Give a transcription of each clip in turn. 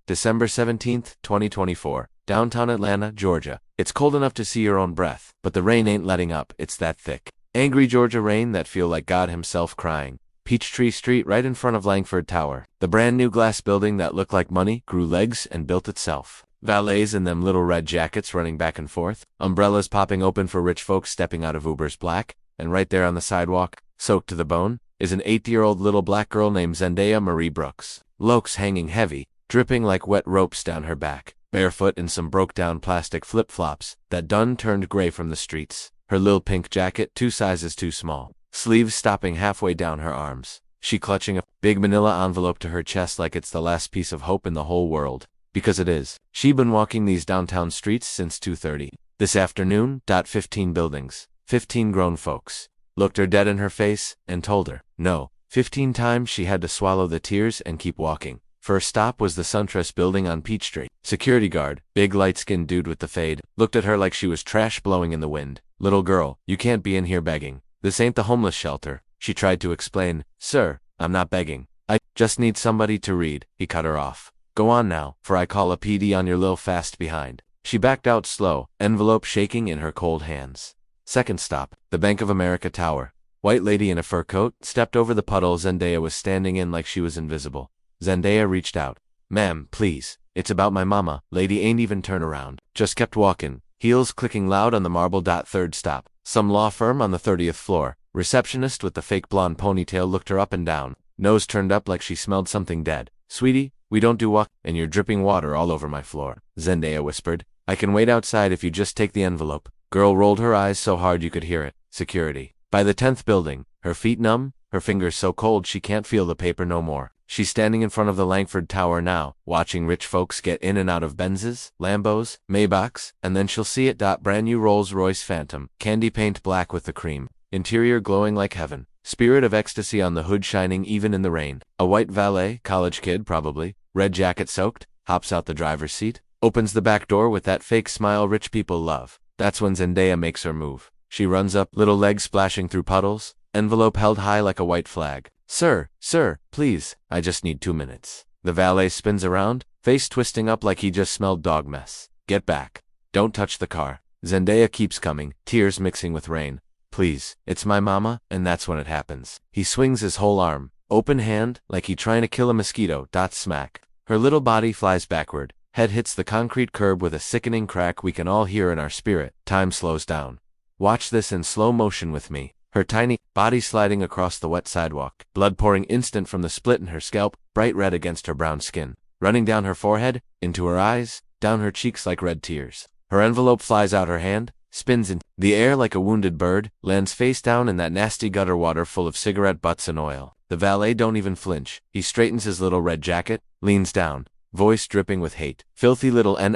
December 17th, 2024. Downtown Atlanta, Georgia. It's cold enough to see your own breath, but the rain ain't letting up, it's that thick. Angry Georgia rain that feel like God himself crying. Peachtree Street right in front of Langford Tower. The brand new glass building that looked like money grew legs and built itself. Valets in them little red jackets running back and forth. Umbrellas popping open for rich folks stepping out of Uber's black. And right there on the sidewalk, soaked to the bone, is an 8-year-old little black girl named Zendaya Marie Brooks. Lokes hanging heavy, dripping like wet ropes down her back. Barefoot in some broke-down plastic flip-flops that done turned gray from the streets. Her lil pink jacket 2 sizes too small. Sleeves stopping halfway down her arms. She clutching a big manila envelope to her chest like it's the last piece of hope in the whole world. Because it is. She been walking these downtown streets since 2:30. This afternoon, 15 buildings, 15 grown folks, looked her dead in her face and told her, no. 15 times she had to swallow the tears and keep walking. First stop was the SunTrust building on Peachtree. Security guard, big light-skinned dude with the fade, looked at her like she was trash blowing in the wind. Little girl, you can't be in here begging. This ain't the homeless shelter. She tried to explain. Sir, I'm not begging. I just need somebody to read. He cut her off. Go on now, for I call a PD on your lil fast behind. She backed out slow, envelope shaking in her cold hands. Second stop, the Bank of America Tower. White lady in a fur coat stepped over the puddle Zendaya was standing in like she was invisible. Zendaya reached out. Ma'am, please. It's about my mama. Lady ain't even turn around. Just kept walking. Heels clicking loud on the marble. Third stop. Some law firm on the 30th floor. Receptionist with the fake blonde ponytail looked her up and down. Nose turned up like she smelled something dead. Sweetie, we don't do walk, and you're dripping water all over my floor. Zendaya whispered. I can wait outside if you just take the envelope. Girl rolled her eyes so hard you could hear it. Security. By the 10th building. Her feet numb, her fingers so cold she can't feel the paper no more. She's standing in front of the Langford Tower now, watching rich folks get in and out of Benzes, Lambos, Maybachs, and then she'll see it. Brand new Rolls-Royce Phantom, candy paint black with the cream, interior glowing like heaven, spirit of ecstasy on the hood shining even in the rain. A white valet, college kid probably, red jacket soaked, hops out the driver's seat, opens the back door with that fake smile rich people love. That's when Zendaya makes her move. She runs up, little legs splashing through puddles, envelope held high like a white flag. Sir, please, I just need 2 minutes. The valet spins around, face twisting up like he just smelled dog mess. Get back. Don't touch the car. Zendaya keeps coming, tears mixing with rain. Please, it's my mama, and that's when it happens. He swings his whole arm, open hand, like he trying to kill a mosquito. Smack. Her little body flies backward, head hits the concrete curb with a sickening crack we can all hear in our spirit. Time slows down. Watch this in slow motion with me. Her tiny body sliding across the wet sidewalk, blood pouring instant from the split in her scalp, bright red against her brown skin, running down her forehead, into her eyes, down her cheeks like red tears. Her envelope flies out her hand, spins in the air like a wounded bird, lands face down in that nasty gutter water full of cigarette butts and oil. The valet don't even flinch. He straightens his little red jacket, leans down, voice dripping with hate. Filthy little N****,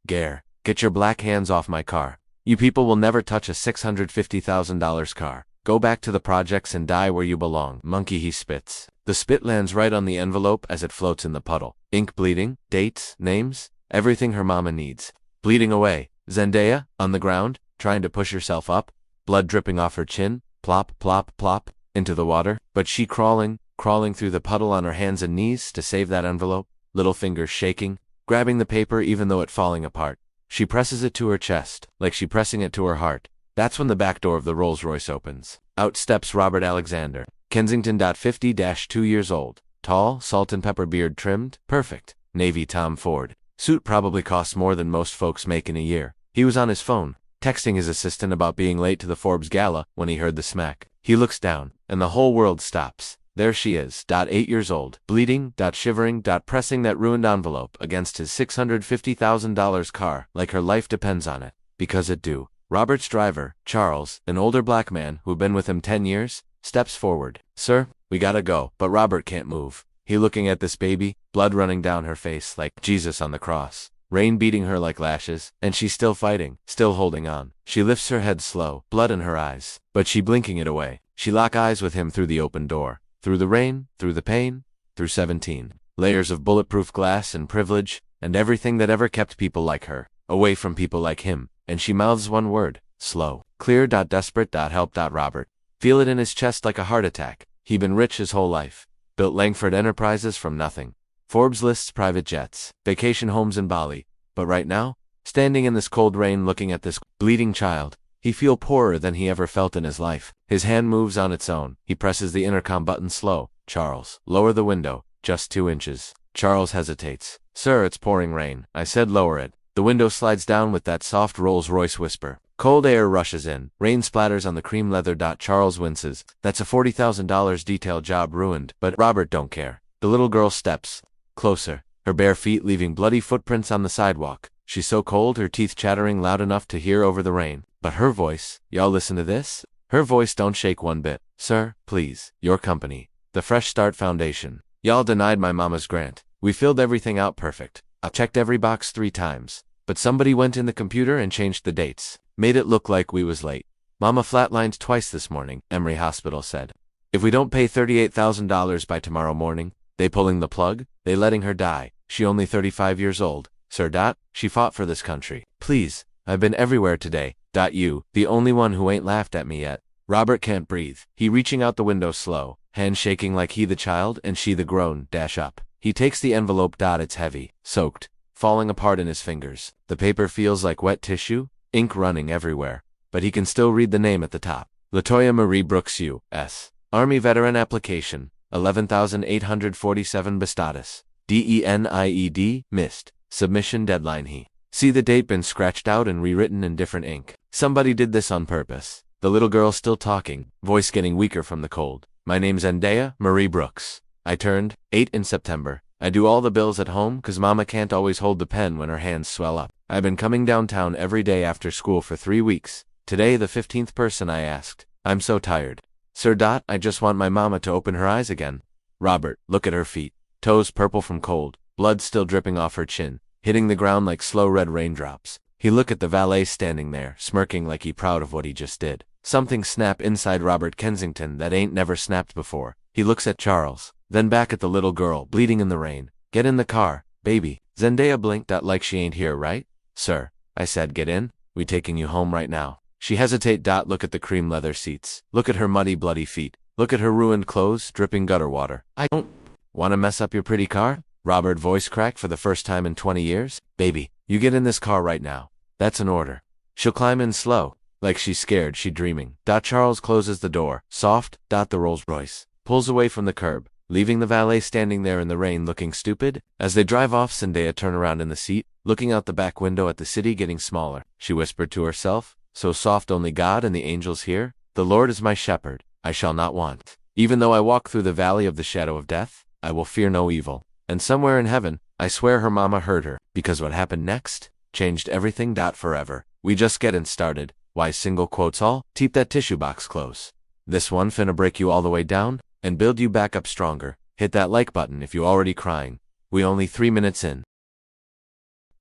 Gare, get your black hands off my car. You people will never touch a $650,000 car. Go back to the projects and die where you belong. Monkey, he spits. The spit lands right on the envelope as it floats in the puddle. Ink bleeding, dates, names, everything her mama needs. Bleeding away. Zendaya, on the ground, trying to push herself up, blood dripping off her chin, plop, plop, plop, into the water. But she crawling through the puddle on her hands and knees to save that envelope, little fingers shaking, grabbing the paper even though it falling apart. She presses it to her chest, like she pressing it to her heart. That's when the back door of the Rolls-Royce opens. Out steps Robert Alexander, Kensington. 50-2 years old, tall, salt and pepper beard trimmed, perfect, navy Tom Ford. Suit probably costs more than most folks make in a year. He was on his phone, texting his assistant about being late to the Forbes gala when he heard the smack. He looks down, and the whole world stops. There she is, 8 years old, bleeding, shivering, pressing that ruined envelope against his $650,000 car like her life depends on it. Because it do. Robert's driver, Charles, an older black man who'd been with him 10 years, steps forward. Sir, we gotta go. But Robert can't move. He looking at this baby, blood running down her face like Jesus on the cross. Rain beating her like lashes, and she's still fighting, still holding on. She lifts her head slow, blood in her eyes, but she blinking it away. She lock eyes with him through the open door. Through the rain, through the pain, through 17 layers of bulletproof glass and privilege, and everything that ever kept people like her away from people like him. And she mouths one word, slow, clear. Desperate. Help. Robert. Feel it in his chest like a heart attack. He been rich his whole life, built Langford Enterprises from nothing. Forbes lists private jets, vacation homes in Bali. But right now, standing in this cold rain looking at this bleeding child, he feels poorer than he ever felt in his life. His hand moves on its own. He presses the intercom button slow. Charles, lower the window, just 2 inches. Charles hesitates. Sir, it's pouring rain. I said lower it. The window slides down with that soft Rolls-Royce whisper. Cold air rushes in. Rain splatters on the cream leather. Charles winces. That's a $40,000 detail job ruined. But Robert don't care. The little girl steps closer, her bare feet leaving bloody footprints on the sidewalk. She's so cold, her teeth chattering loud enough to hear over the rain. But her voice, y'all listen to this? Her voice don't shake one bit. Sir, please, your company. The Fresh Start Foundation. Y'all denied my mama's grant. We filled everything out perfect. I've checked every box 3 times. But somebody went in the computer and changed the dates. Made it look like we was late. Mama flatlined twice this morning, Emory Hospital said. If we don't pay $38,000 by tomorrow morning, they pulling the plug, they letting her die. She only 35 years old. Sir. She fought for this country. Please, I've been everywhere today. You, the only one who ain't laughed at me yet. Robert can't breathe. He reaching out the window slow, hand shaking like he the child and she the grown. Up. He takes the envelope. It's heavy, soaked, falling apart in his fingers. The paper feels like wet tissue, ink running everywhere. But he can still read the name at the top. Zendaya Marie Brooks U.S. Army Veteran Application, 11,847 Bastatus. DENIED, missed. Submission deadline. He. See the date been scratched out and rewritten in different ink. Somebody did this on purpose. The little girl still talking, voice getting weaker from the cold. My name's Zendaya Marie Brooks. I turned 8 in September. I do all the bills at home 'cause mama can't always hold the pen when her hands swell up. I've been coming downtown every day after school for 3 weeks. Today the 15th person I asked. I'm so tired. Sir. I just want my mama to open her eyes again. Robert, look at her feet. Toes purple from cold, blood still dripping off her chin, hitting the ground like slow red raindrops. He look at the valet standing there, smirking like he proud of what he just did. Something snap inside Robert Kensington that ain't never snapped before. He looks at Charles, then back at the little girl, bleeding in the rain. Get in the car, baby. Zendaya blinked out like she ain't here, right? Sir, I said get in. We taking you home right now. She hesitate. Look at the cream leather seats. Look at her muddy bloody feet. Look at her ruined clothes, dripping gutter water. I don't want to mess up your pretty car? Robert voice cracked for the first time in 20 years. Baby, you get in this car right now. That's an order. She'll climb in slow, like she's scared, she dreaming. Charles closes the door, soft. The Rolls-Royce pulls away from the curb, leaving the valet standing there in the rain looking stupid. As they drive off, Zendaya turn around in the seat, looking out the back window at the city getting smaller. She whispered to herself, so soft only God and the angels hear. The Lord is my shepherd, I shall not want. Even though I walk through the valley of the shadow of death, I will fear no evil. And somewhere in heaven, I swear her mama heard her, because what happened next changed everything. Forever. We just getting started. Why single quotes all? Keep that tissue box close. This one finna break you all the way down and build you back up stronger. Hit that like button if you already crying. We only 3 minutes in.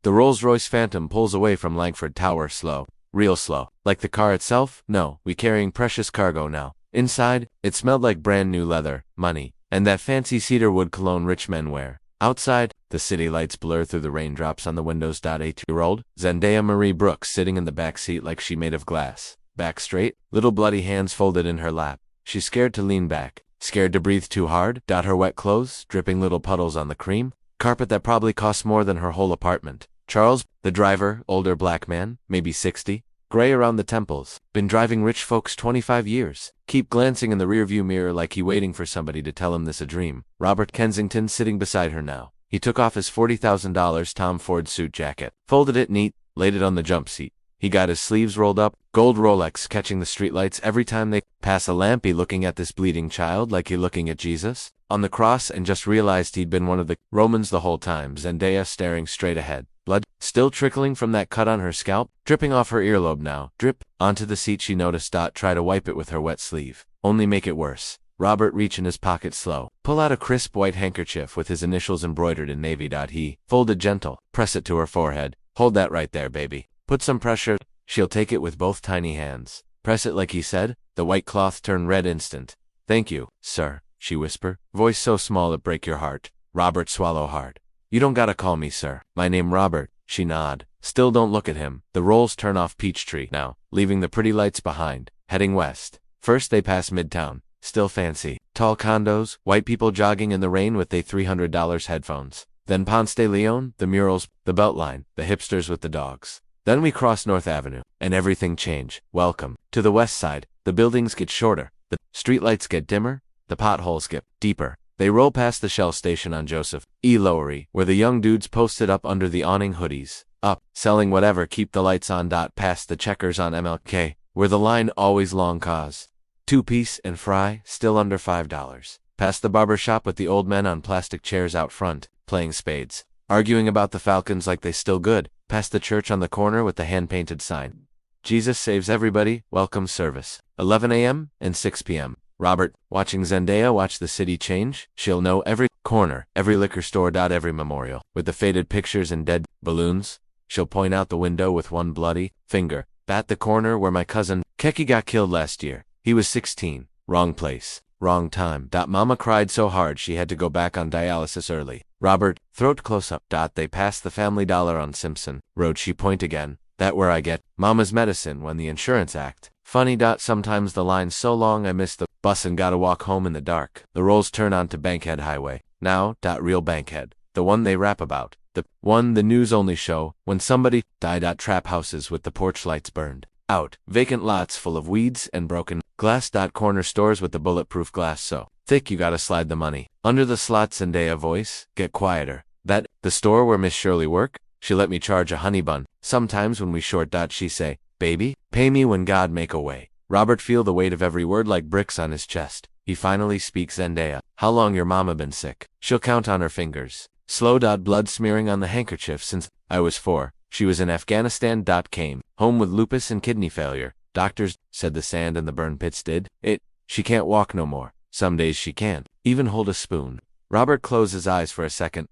The Rolls-Royce Phantom pulls away from Langford Tower slow. Real slow. Like the car itself? No, we carrying precious cargo now. Inside, it smelled like brand new leather, money, and that fancy cedar wood cologne rich men wear. Outside, the city lights blur through the raindrops on the windows. 8-year-old Zendaya Marie Brooks sitting in the back seat like she made of glass. Back straight, little bloody hands folded in her lap. She's scared to lean back, scared to breathe too hard. Her wet clothes, dripping little puddles on the cream carpet that probably costs more than her whole apartment. Charles, the driver, older black man, maybe 60, gray around the temples, been driving rich folks 25 years. Keep glancing in the rearview mirror like he waiting for somebody to tell him this a dream. Robert Kensington sitting beside her now. He took off his $40,000 Tom Ford suit jacket, folded it neat, laid it on the jump seat. He got his sleeves rolled up, gold Rolex catching the streetlights every time they pass a lamp. He looking at this bleeding child like he looking at Jesus on the cross and just realized he'd been one of the Romans the whole time. Zendaya staring straight ahead. Blood still trickling from that cut on her scalp, dripping off her earlobe now. Drip onto the seat. She noticed. Try to wipe it with her wet sleeve. Only make it worse. Robert reach in his pocket slow. Pull out a crisp white handkerchief with his initials embroidered in navy. He folded gentle. Press it to her forehead. Hold that right there, baby. Put some pressure. She'll take it with both tiny hands. Press it like he said. The white cloth turned red instant. Thank you, sir, she whispered. Voice so small it break your heart. Robert swallow hard. You don't gotta call me sir. My name Robert. She nod. Still don't look at him. The Rolls turn off Peachtree now, leaving the pretty lights behind, heading west. First they pass Midtown. Still fancy. tall condos, white people jogging in the rain with they $300 headphones. Then Ponce de Leon, the murals, the Beltline, the hipsters with the dogs. Then we cross North Avenue, and everything change. Welcome to the west side. The buildings get shorter, the streetlights get dimmer, the potholes get deeper. They roll past the Shell station on Joseph E. Lowery, where the young dudes posted up under the awning hoodies, up, selling whatever keep the lights on. Past the Checkers on MLK, where the line always long cause. Two-piece and fry, still under $5. Past the barber shop with the old men on plastic chairs out front, playing spades, arguing about the Falcons like they still good. Past the church on the corner with the hand-painted sign. Jesus saves everybody, welcome service. 11 a.m. and 6 p.m. Robert, watching Zendaya watch the city change. She'll know every corner, every liquor store. Every memorial, with the faded pictures and dead balloons. She'll point out the window with one bloody finger. At the corner where my cousin Keki got killed last year. He was 16. Wrong place, wrong time. Mama cried so hard she had to go back on dialysis early. Robert, throat close up. They passed the Family Dollar on Simpson Road. She point again. That where I get Mama's medicine when the Insurance Act. Funny. Sometimes the line's so long I miss the bus and gotta walk home in the dark. The rolls turn onto Bankhead Highway. Now. Real Bankhead. The one they rap about. The one the news only show when somebody died. Trap houses with the porch lights burned out. Vacant lots full of weeds and broken glass. Corner stores with the bulletproof glass so thick you gotta slide the money under the slot. Zendaya voice, get quieter. That, the store where Miss Shirley work? She let me charge a honey bun. Sometimes when we short. She say, baby, pay me when God make a way. Robert feel the weight of every word like bricks on his chest. He finally speaks. Zendaya, how long your mama been sick? She'll count on her fingers. Slow. Blood smearing on the handkerchief since I was 4. She was in Afghanistan. Came home with lupus and kidney failure. Doctors said the sand and the burn pits did it. She can't walk no more. Some days she can't even hold a spoon. Robert closed his eyes for a second.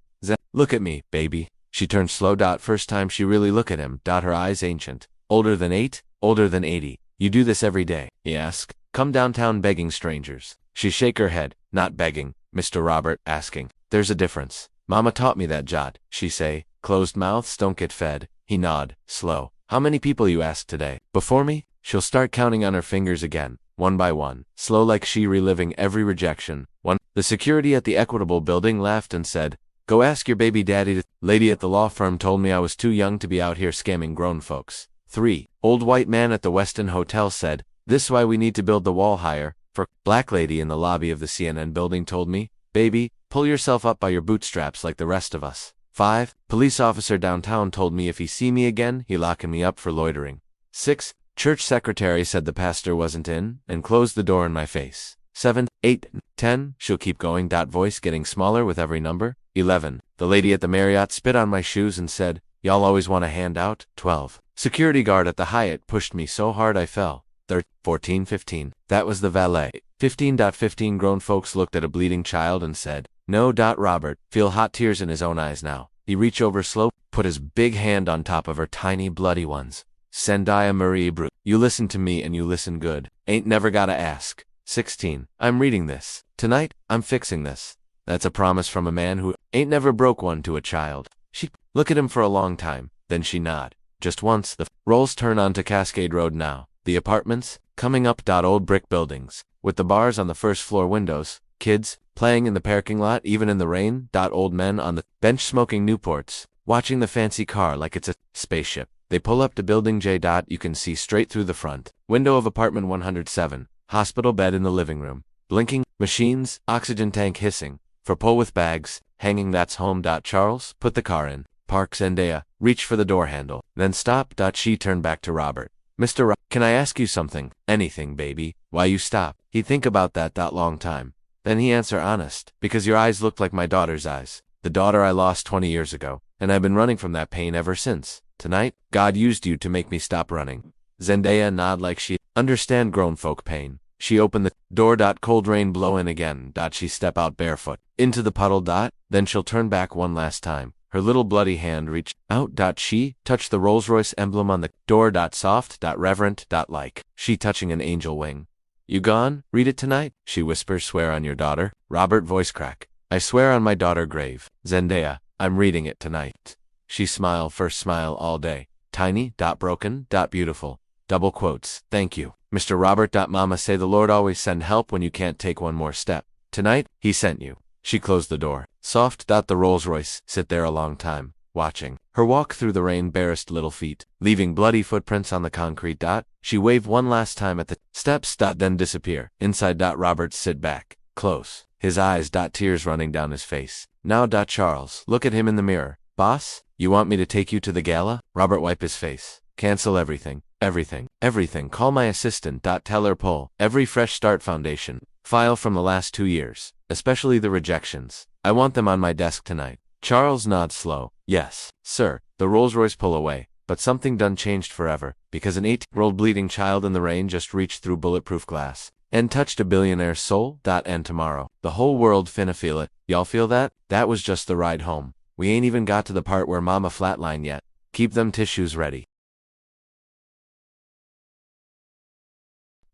Look at me, baby. She turned slow. First time she really look at him. Her eyes ancient. Older than 8, older than 80. You do this every day? He asked. Come downtown begging strangers. She shake her head. Not begging, Mr. Robert, asking. There's a difference. Mama taught me that jot. She say, closed mouths don't get fed. He nod, slow. How many people you ask today? Before me? She'll start counting on her fingers again, one by one, slow like she reliving every rejection. 1. The security at the Equitable building laughed and said, go ask your baby daddy. Lady at the law firm told me I was too young to be out here scamming grown folks. 3. Old white man at the Westin Hotel said, this why we need to build the wall higher. For black lady in the lobby of the CNN building told me, baby, pull yourself up by your bootstraps like the rest of us. 5. Police officer downtown told me if he see me again, he locking me up for loitering. 6. Church secretary said the pastor wasn't in, and closed the door in my face. 7, 8, 10, she'll keep going. Voice getting smaller with every number. 11. The lady at the Marriott spit on my shoes and said, y'all always want a handout. 12. Security guard at the Hyatt pushed me so hard I fell. 13, 14, 15. That was the valet. 15. 15 grown folks looked at a bleeding child and said, no. Robert, feel hot tears in his own eyes now. He reached over slow, put his big hand on top of her tiny bloody ones. Zendaya Marie Brooks, you listen to me and you listen good. Ain't never gotta ask. 16. I'm reading this. Tonight, I'm fixing this. That's a promise from a man who ain't never broke one to a child. She look at him for a long time, then she nod. Just once, the rolls turn onto Cascade Road now. The apartments, coming up. Old brick buildings, with the bars on the first floor windows. Kids, playing in the parking lot even in the rain. Old men on the bench smoking Newports, watching the fancy car like it's a spaceship. They pull up to building J. You can see straight through the front window of apartment 107. Hospital bed in the living room. Blinking machines, oxygen tank hissing. For pull with bags, hanging. That's home. Charles, put the car in. Park. Zendaya, reach for the door handle. Then stop. She turned back to Robert. Mr. Can I ask you something? Anything, baby. Why you stop? He think about that long time. Then he answer honest. Because your eyes look like my daughter's eyes. The daughter I lost 20 years ago. And I've been running from that pain ever since. Tonight, God used you to make me stop running. Zendaya nod like she understand grown folk pain. She opened the door. Cold rain blow in again. She step out barefoot into the puddle. Then she'll turn back one last time. Her little bloody hand reach out. She touch the Rolls-Royce emblem on the door. Soft. Reverent. Like she touching an angel wing. You gone? Read it tonight? She whispers. Swear on your daughter. Robert voice crack. I swear on my daughter grave. Zendaya, I'm reading it tonight. She smile. First smile all day. Tiny. Broken. Beautiful. Double quotes. Thank you, Mr. Robert. Mama say the Lord always send help when you can't take one more step. Tonight, he sent you. She closed the door. Soft. The Rolls-Royce. Sit there a long time, watching. Her walk through the rain barest little feet, leaving bloody footprints on the concrete. She waved one last time at the steps. Then disappear. Inside. Roberts sit back, close. His eyes. Tears running down his face. Now. Charles. Look at him in the mirror. Boss? You want me to take you to the gala? Robert wipe his face. Cancel everything. Everything. Call my assistant. Tell her pull every fresh start foundation file from the last 2 years, especially the rejections. I want them on my desk tonight. Charles nods slow. Yes, sir. The Rolls-Royce pull away, but something done changed forever, because an 8-year-old bleeding child in the rain just reached through bulletproof glass and touched a billionaire's soul. And tomorrow, the whole world finna feel it. Y'all feel that? That was just the ride home. We ain't even got to the part where mama flatline yet. Keep them tissues ready.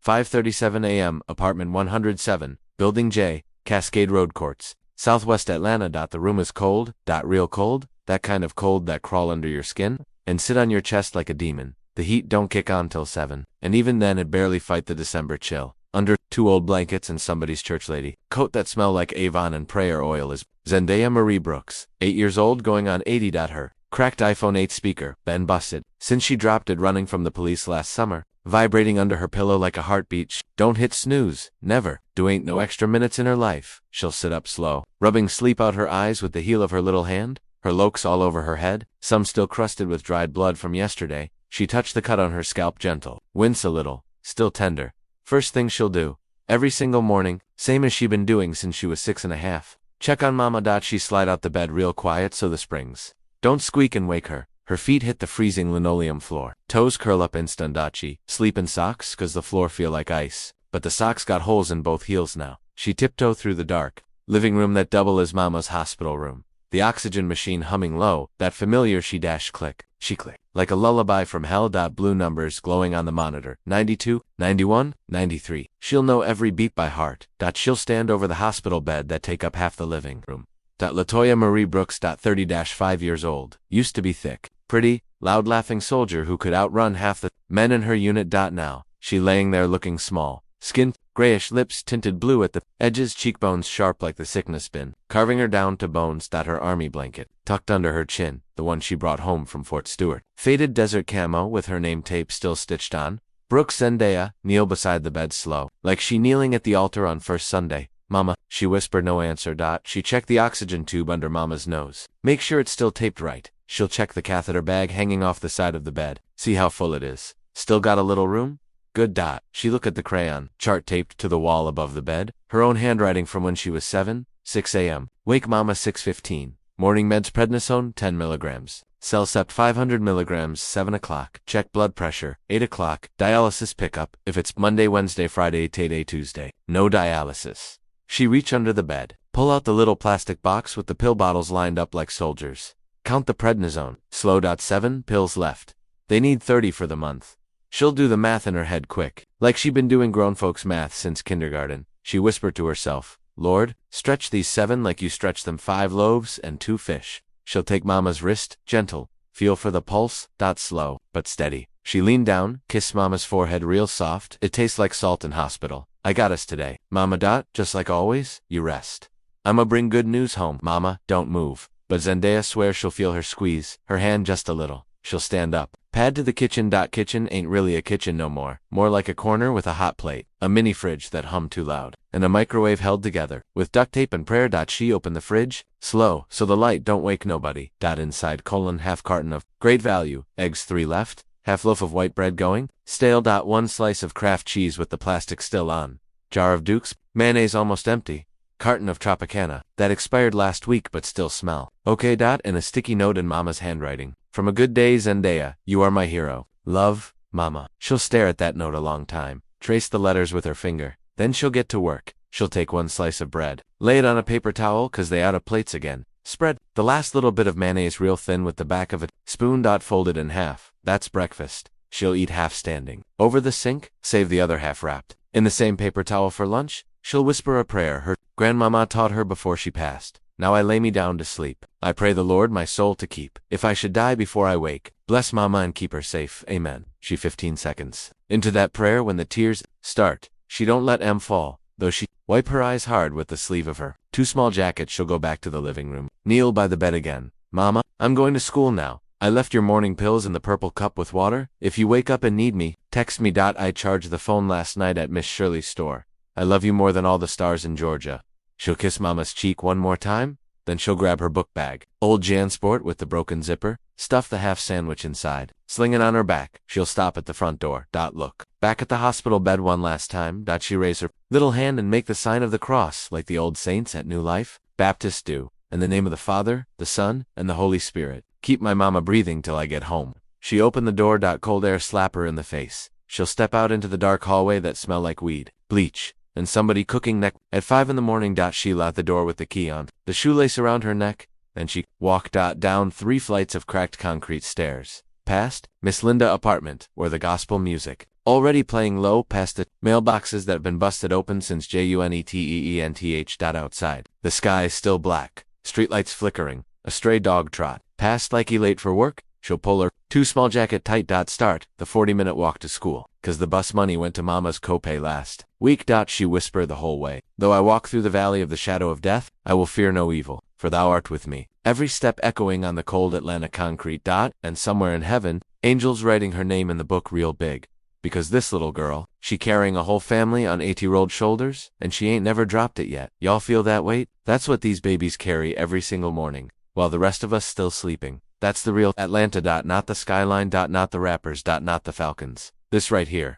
5:37 a.m. Apartment 107, Building J, Cascade Road Courts, Southwest Atlanta. The room is cold. Real cold. That kind of cold that crawl under your skin and sit on your chest like a demon. The heat don't kick on till 7, and even then it barely fight the December chill. Under 2 old blankets and somebody's church lady coat that smell like Avon and prayer oil is Zendaya Marie Brooks, 8 years old going on 80. Her cracked iPhone 8 speaker, been busted since she dropped it running from the police last summer, vibrating under her pillow like a heartbeat. Don't hit snooze, never. Do ain't no extra minutes in her life. She'll sit up slow, rubbing sleep out her eyes with the heel of her little hand, her lokes all over her head, some still crusted with dried blood from yesterday. She touched the cut on her scalp gentle, wince a little, still tender. First thing she'll do, every single morning, same as she been doing since she was 6.5. Check on mama. She slide out the bed real quiet so the springs don't squeak and wake her. Her feet hit the freezing linoleum floor. Toes curl up instant. She sleep in socks cause the floor feel like ice, but the socks got holes in both heels now. She tiptoe through the dark living room that double as mama's hospital room. The oxygen machine humming low, that familiar she click. She click like a lullaby from hell. Blue numbers glowing on the monitor. 92, 91, 93. She'll know every beat by heart. She'll stand over the hospital bed that take up half the living room. Zendaya Marie Brooks. 30-5 years old. Used to be thick, pretty, loud-laughing soldier who could outrun half the men in her unit. Now, she laying there looking small, skin, grayish lips tinted blue at the edges, cheekbones sharp like the sickness bin, carving her down to bones. Her army blanket, tucked under her chin, the one she brought home from Fort Stewart. Faded desert camo with her name tape still stitched on. Brooks. Zendaya, kneel beside the bed slow, like she kneeling at the altar on first Sunday. Mama, she whispered. No answer. She checked the oxygen tube under mama's nose. Make sure it's still taped right. She'll check the catheter bag hanging off the side of the bed. See how full it is. Still got a little room? Good. She look at the crayon chart taped to the wall above the bed. Her own handwriting from when she was 7, 6 a.m. Wake mama 6:15. Morning meds prednisone 10 milligrams. Cellcept 500 milligrams 7 o'clock. Check blood pressure 8 o'clock. Dialysis pickup if it's Monday, Wednesday, Friday, Tuesday. No dialysis. She reach under the bed, pull out the little plastic box with the pill bottles lined up like soldiers. Count the prednisone. Slow. 7 pills left. They need 30 for the month. She'll do the math in her head quick, like she been doing grown folks math since kindergarten. She whispered to herself, Lord, stretch these 7 like you stretch them 5 loaves and 2 fish. She'll take mama's wrist, gentle, feel for the pulse. Slow, but steady. She leaned down, kissed mama's forehead real soft. It tastes like salt in hospital. I got us today. Mama. Just like always, you rest. I'ma bring good news home. Mama, don't move. But Zendaya swears she'll feel her squeeze, her hand just a little. She'll stand up. Pad to the kitchen. Kitchen ain't really a kitchen no more. More like a corner with a hot plate, a mini fridge that hummed too loud, and a microwave held together with duct tape and prayer. She opened the fridge, slow, so the light don't wake nobody. Inside, half carton of great value, eggs 3 left, half loaf of white bread going, stale. 1 slice of Kraft cheese with the plastic still on. Jar of Duke's, mayonnaise almost empty. Carton of Tropicana, that expired last week but still smell. Okay. And a sticky note in mama's handwriting. From a good day, Zendaya, you are my hero. Love, Mama. She'll stare at that note a long time, trace the letters with her finger. Then she'll get to work. She'll take 1 slice of bread, lay it on a paper towel cause they out of plates again. Spread the last little bit of mayonnaise real thin with the back of a spoon. Folded in half. That's breakfast. She'll eat half standing over the sink, save the other half wrapped in the same paper towel for lunch. She'll whisper a prayer her grandmama taught her before she passed. Now I lay me down to sleep. I pray the Lord my soul to keep. If I should die before I wake, bless mama and keep her safe. Amen. She 15 seconds into that prayer when the tears start. She don't let 'em fall. though she wipe her eyes hard with the sleeve of her too small jacket. She'll go back to the living room, kneel by the bed again. Mama, I'm going to school now. I left your morning pills in the purple cup with water. If you wake up and need me, text me. I charged the phone last night at Miss Shirley's store. I love you more than all the stars in Georgia. She'll kiss Mama's cheek one more time, then she'll grab her book bag, old Jansport with the broken zipper, stuff the half sandwich inside, sling it on her back. She'll stop at the front door. Look back at the hospital bed one last time. She raise her little hand and make the sign of the cross like the old saints at New Life Baptists do. In the name of the Father, the Son, and the Holy Spirit. Keep my mama breathing till I get home. She opened the door. Cold air slap her in the face. She'll step out into the dark hallway that smell like weed, bleach, and somebody cooking neck. At 5 in the morning. She'll out the door with the key on the shoelace around her neck. Then she walk down 3 flights of cracked concrete stairs, past Miss Linda apartment, where the gospel music already playing low, past the mailboxes that have been busted open since JUNETEENTH. Outside, the sky is still black, streetlights flickering, a stray dog trot past like he late for work. She'll pull her too small jacket tight. Start the 40-minute walk to school, 'cause the bus money went to Mama's copay last week. She whisper the whole way. Though I walk through the valley of the shadow of death, I will fear no evil, for thou art with me. Every step echoing on the cold Atlanta concrete. And somewhere in heaven, angels writing her name in the book real big. Because this little girl, she carrying a whole family on 80-year-old shoulders, and she ain't never dropped it yet. Y'all feel that weight? That's what these babies carry every single morning, while the rest of us still sleeping. That's the real Atlanta. Not the skyline. Not the rappers. Not the Falcons. This right here.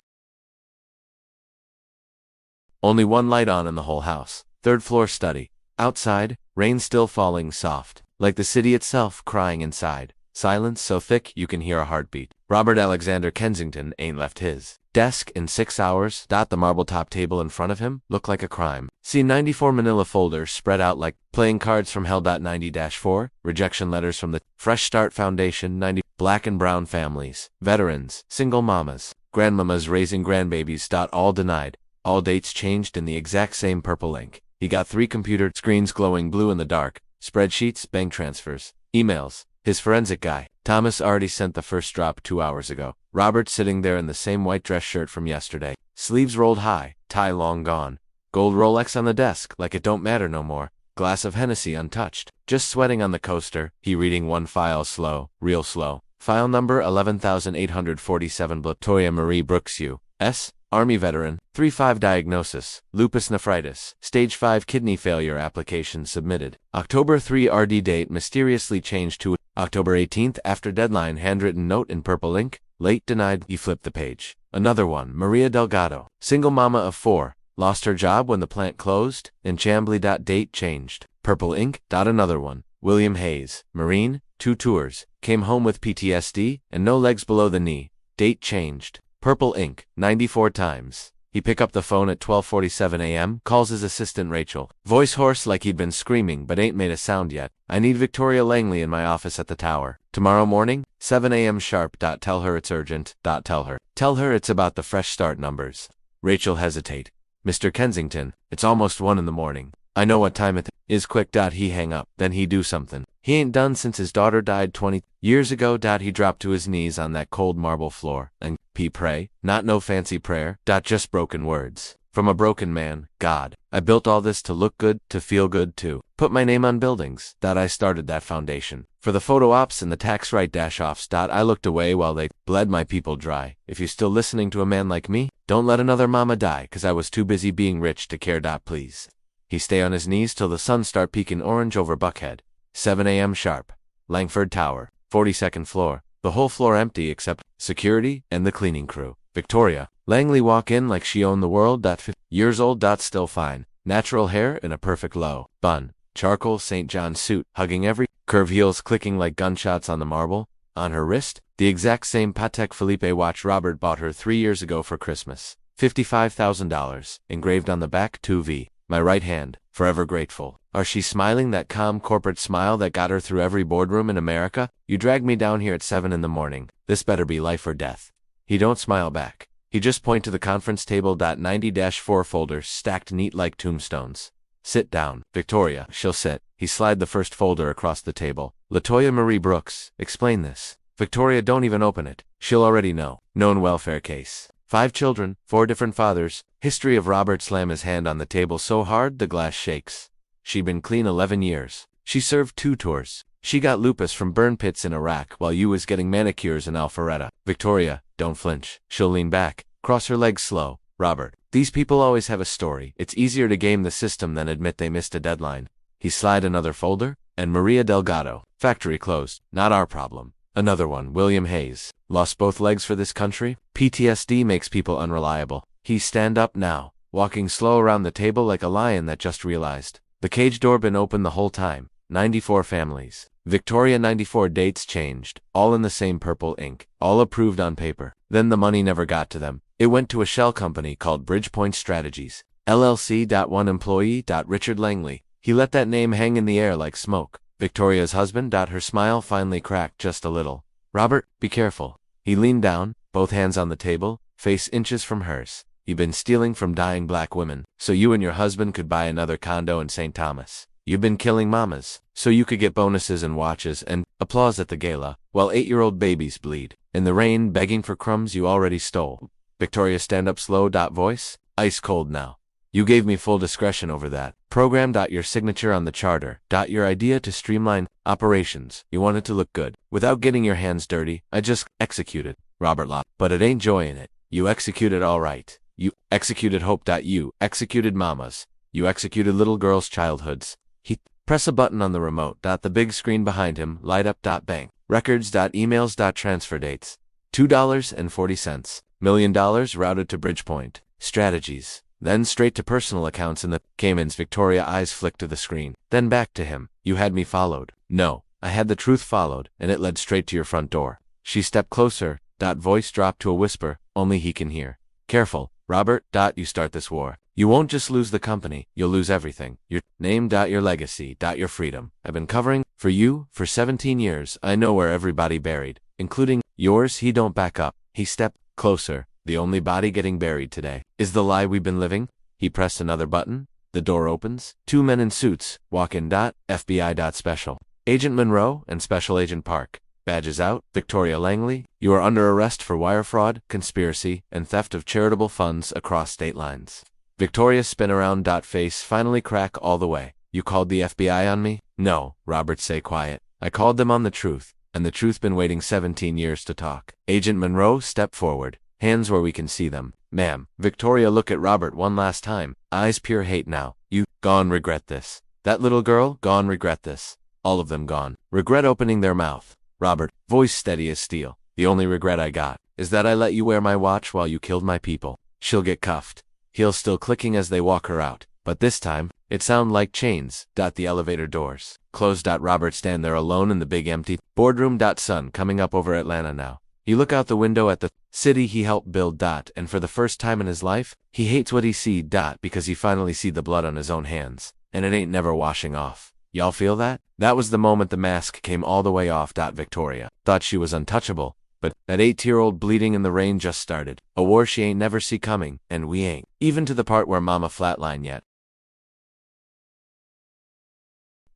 Only one light on in the whole house. 3rd floor study. Outside, rain still falling soft, like the city itself crying inside. Silence so thick you can hear a heartbeat. Robert Alexander Kensington ain't left his desk in 6 hours. The marble top table in front of him looked like a crime. See 94 manila folders spread out like playing cards from hell. 90-4, rejection letters from the Fresh Start Foundation. 90 black and brown families, veterans, single mamas, grandmamas raising grandbabies. All denied. All dates changed in the exact same purple ink. He got 3 computer screens glowing blue in the dark, spreadsheets, bank transfers, emails. His forensic guy, Thomas, already sent the first drop 2 hours ago. Robert sitting there in the same white dress shirt from yesterday, sleeves rolled high, tie long gone, gold Rolex on the desk like it don't matter no more, glass of Hennessy untouched, just sweating on the coaster. He reading one file slow, real slow. File number 11847. Zendaya Marie Brooks U.S. Army veteran, 3-5 diagnosis, lupus nephritis, stage 5 kidney failure. Application submitted. October 3 RD date mysteriously changed to October 18th after deadline. Handwritten note in purple ink, late denied. He flipped the page. Another one. Maria Delgado, single mama of 4, lost her job when the plant closed, in Chambly. Date changed. Purple ink. Another one. William Hayes, Marine, 2 tours, came home with PTSD and no legs below the knee. Date changed. Purple ink. 94 times. He pick up the phone at 12:47 a.m., calls his assistant Rachel. Voice hoarse like he'd been screaming but ain't made a sound yet. I need Victoria Langley in my office at the tower. Tomorrow morning, 7 a.m. sharp. Tell her it's urgent. Tell her it's about the Fresh Start numbers. Rachel hesitate. Mr. Kensington, it's almost 1 in the morning. I know what time it is. Quick. He hang up. Then he do something he ain't done since his daughter died 20 years ago. He dropped to his knees on that cold marble floor and pray. Not no fancy prayer. Just broken words from a broken man. God, I built all this to look good, to feel good, to put my name on buildings. I started that foundation for the photo ops and the tax write-offs. I looked away while they bled my people dry. If you're still listening to a man like me, don't let another mama die, 'cause I was too busy being rich to care. Please. He stay on his knees till the sun start peeking orange over Buckhead. 7 a.m. sharp. Langford Tower, 42nd floor. The whole floor empty except security and the cleaning crew. Victoria Langley walk in like she owned the world. 50 years old. Still fine. Natural hair in a perfect low bun. Charcoal St. John suit, hugging every curve. Heels clicking like gunshots on the marble. On her wrist, the exact same Patek Philippe watch Robert bought her 3 years ago for Christmas. $55,000. Engraved on the back, 2V. My right hand, forever grateful. Are she smiling that calm corporate smile that got her through every boardroom in America? You dragged me down here at 7 in the morning. This better be life or death. He don't smile back. He just point to the conference table. 90-4 folders stacked neat like tombstones. Sit down. Victoria, she'll sit. He slide the first folder across the table. Zendaya Marie Brooks, explain this. Victoria, don't even open it. She'll already know. Known welfare case. 5 children, 4 different fathers. History of Robert slam his hand on the table so hard the glass shakes. She been clean 11 years. She served 2 tours. She got lupus from burn pits in Iraq while you was getting manicures in Alpharetta. Victoria, don't flinch. She'll lean back, cross her legs slow. Robert, these people always have a story. It's easier to game the system than admit they missed a deadline. He slide another folder, and Maria Delgado. Factory closed. Not our problem. Another one, William Hayes. Lost both legs for this country? PTSD makes people unreliable. He stand up now, walking slow around the table like a lion that just realized. The cage door been open the whole time. 94 families. Victoria 94 dates changed, all in the same purple ink, all approved on paper. Then the money never got to them. It went to a shell company called Bridgepoint Strategies. LLC. One employee. Richard Langley. He let that name hang in the air like smoke. Victoria's husband. Her smile finally cracked just a little. Robert, be careful. He leaned down, both hands on the table, face inches from hers. You've been stealing from dying black women, so you and your husband could buy another condo in St. Thomas. You've been killing mamas, so you could get bonuses and watches and applause at the gala, while 8-year-old babies bleed in the rain begging for crumbs you already stole. Victoria stand up slow. Voice, ice cold now. You gave me full discretion over that program. Your signature on the charter. Your idea to streamline operations. You wanted to look good. Without getting your hands dirty, I just executed. Robert Lott. But it ain't joy in it. You executed all right. You executed hope. You executed mamas. You executed little girls' childhoods. He press a button on the remote. The big screen behind him light up. Bank records. Emails. Transfer dates. $2.40. $1 million routed to Bridgepoint Strategies. Then straight to personal accounts in the Caymans. Victoria eyes flicked to the screen. Then back to him. You had me followed. No, I had the truth followed, and it led straight to your front door. She stepped closer. Voice dropped to a whisper, only he can hear. Careful, Robert. You start this war. You won't just lose the company, you'll lose everything. Your name. Your legacy. Your freedom. I've been covering for you for 17 years. I know where everybody buried, including yours. He don't back up. He stepped closer. The only body getting buried today is the lie we've been living. He pressed another button. The door opens. 2 men in suits walk in. FBI. Special Agent Monroe and Special Agent Park. Badges out. Victoria Langley, you are under arrest for wire fraud, conspiracy, and theft of charitable funds across state lines. Victoria spin around. Face finally crack all the way. You called the FBI on me? No, Robert say quiet. I called them on the truth, and the truth been waiting 17 years to talk. Agent Monroe step forward. Hands where we can see them. Ma'am. Victoria look at Robert one last time. Eyes pure hate now. You gone regret this. That little girl gone regret this. All of them gone. Regret opening their mouth. Robert, voice steady as steel. The only regret I got is that I let you wear my watch while you killed my people. She'll get cuffed. Heels still clicking as they walk her out. But this time, it sound like chains. The elevator doors closed. Robert stand there alone in the big empty boardroom. Sun coming up over Atlanta now. You look out the window at the city he helped build. And for the first time in his life, he hates what he see. Because he finally see the blood on his own hands. And it ain't never washing off. Y'all feel that? That was the moment the mask came all the way off. Victoria thought she was untouchable. But that 8-year-old bleeding in the rain just started. A war she ain't never see coming. And we ain't. Even to the part where mama flatlined yet.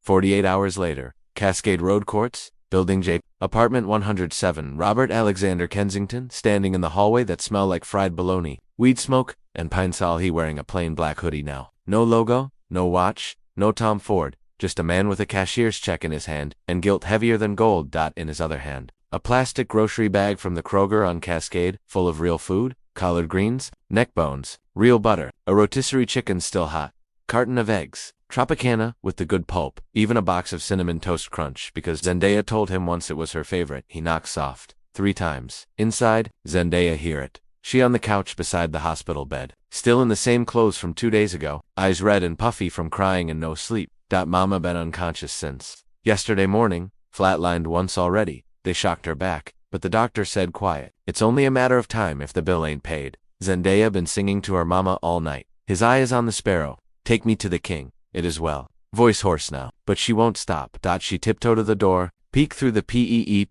48 hours later. Cascade Road Courts. Building J. Apartment 107. Robert Alexander Kensington, standing in the hallway that smelled like fried bologna, weed smoke, and pine sol. He wearing a plain black hoodie now. No logo, no watch, no Tom Ford, just a man with a cashier's check in his hand, and guilt heavier than gold. In his other hand, a plastic grocery bag from the Kroger on Cascade, full of real food, collard greens, neck bones, real butter, a rotisserie chicken still hot, carton of eggs, Tropicana with the good pulp, even a box of Cinnamon Toast Crunch because Zendaya told him once it was her favorite. He knocked soft 3 times. Inside, Zendaya hear it. She on the couch beside the hospital bed, still in the same clothes from 2 days ago, eyes red and puffy from crying and no sleep. Mama been unconscious since yesterday morning, flatlined once already. They shocked her back, but the doctor said quiet. It's only a matter of time if the bill ain't paid. Zendaya been singing to her mama all night. His eye is on the sparrow. Take me to the king. It is well. Voice hoarse now, but she won't stop. She tiptoe to the door, peek through the peephole.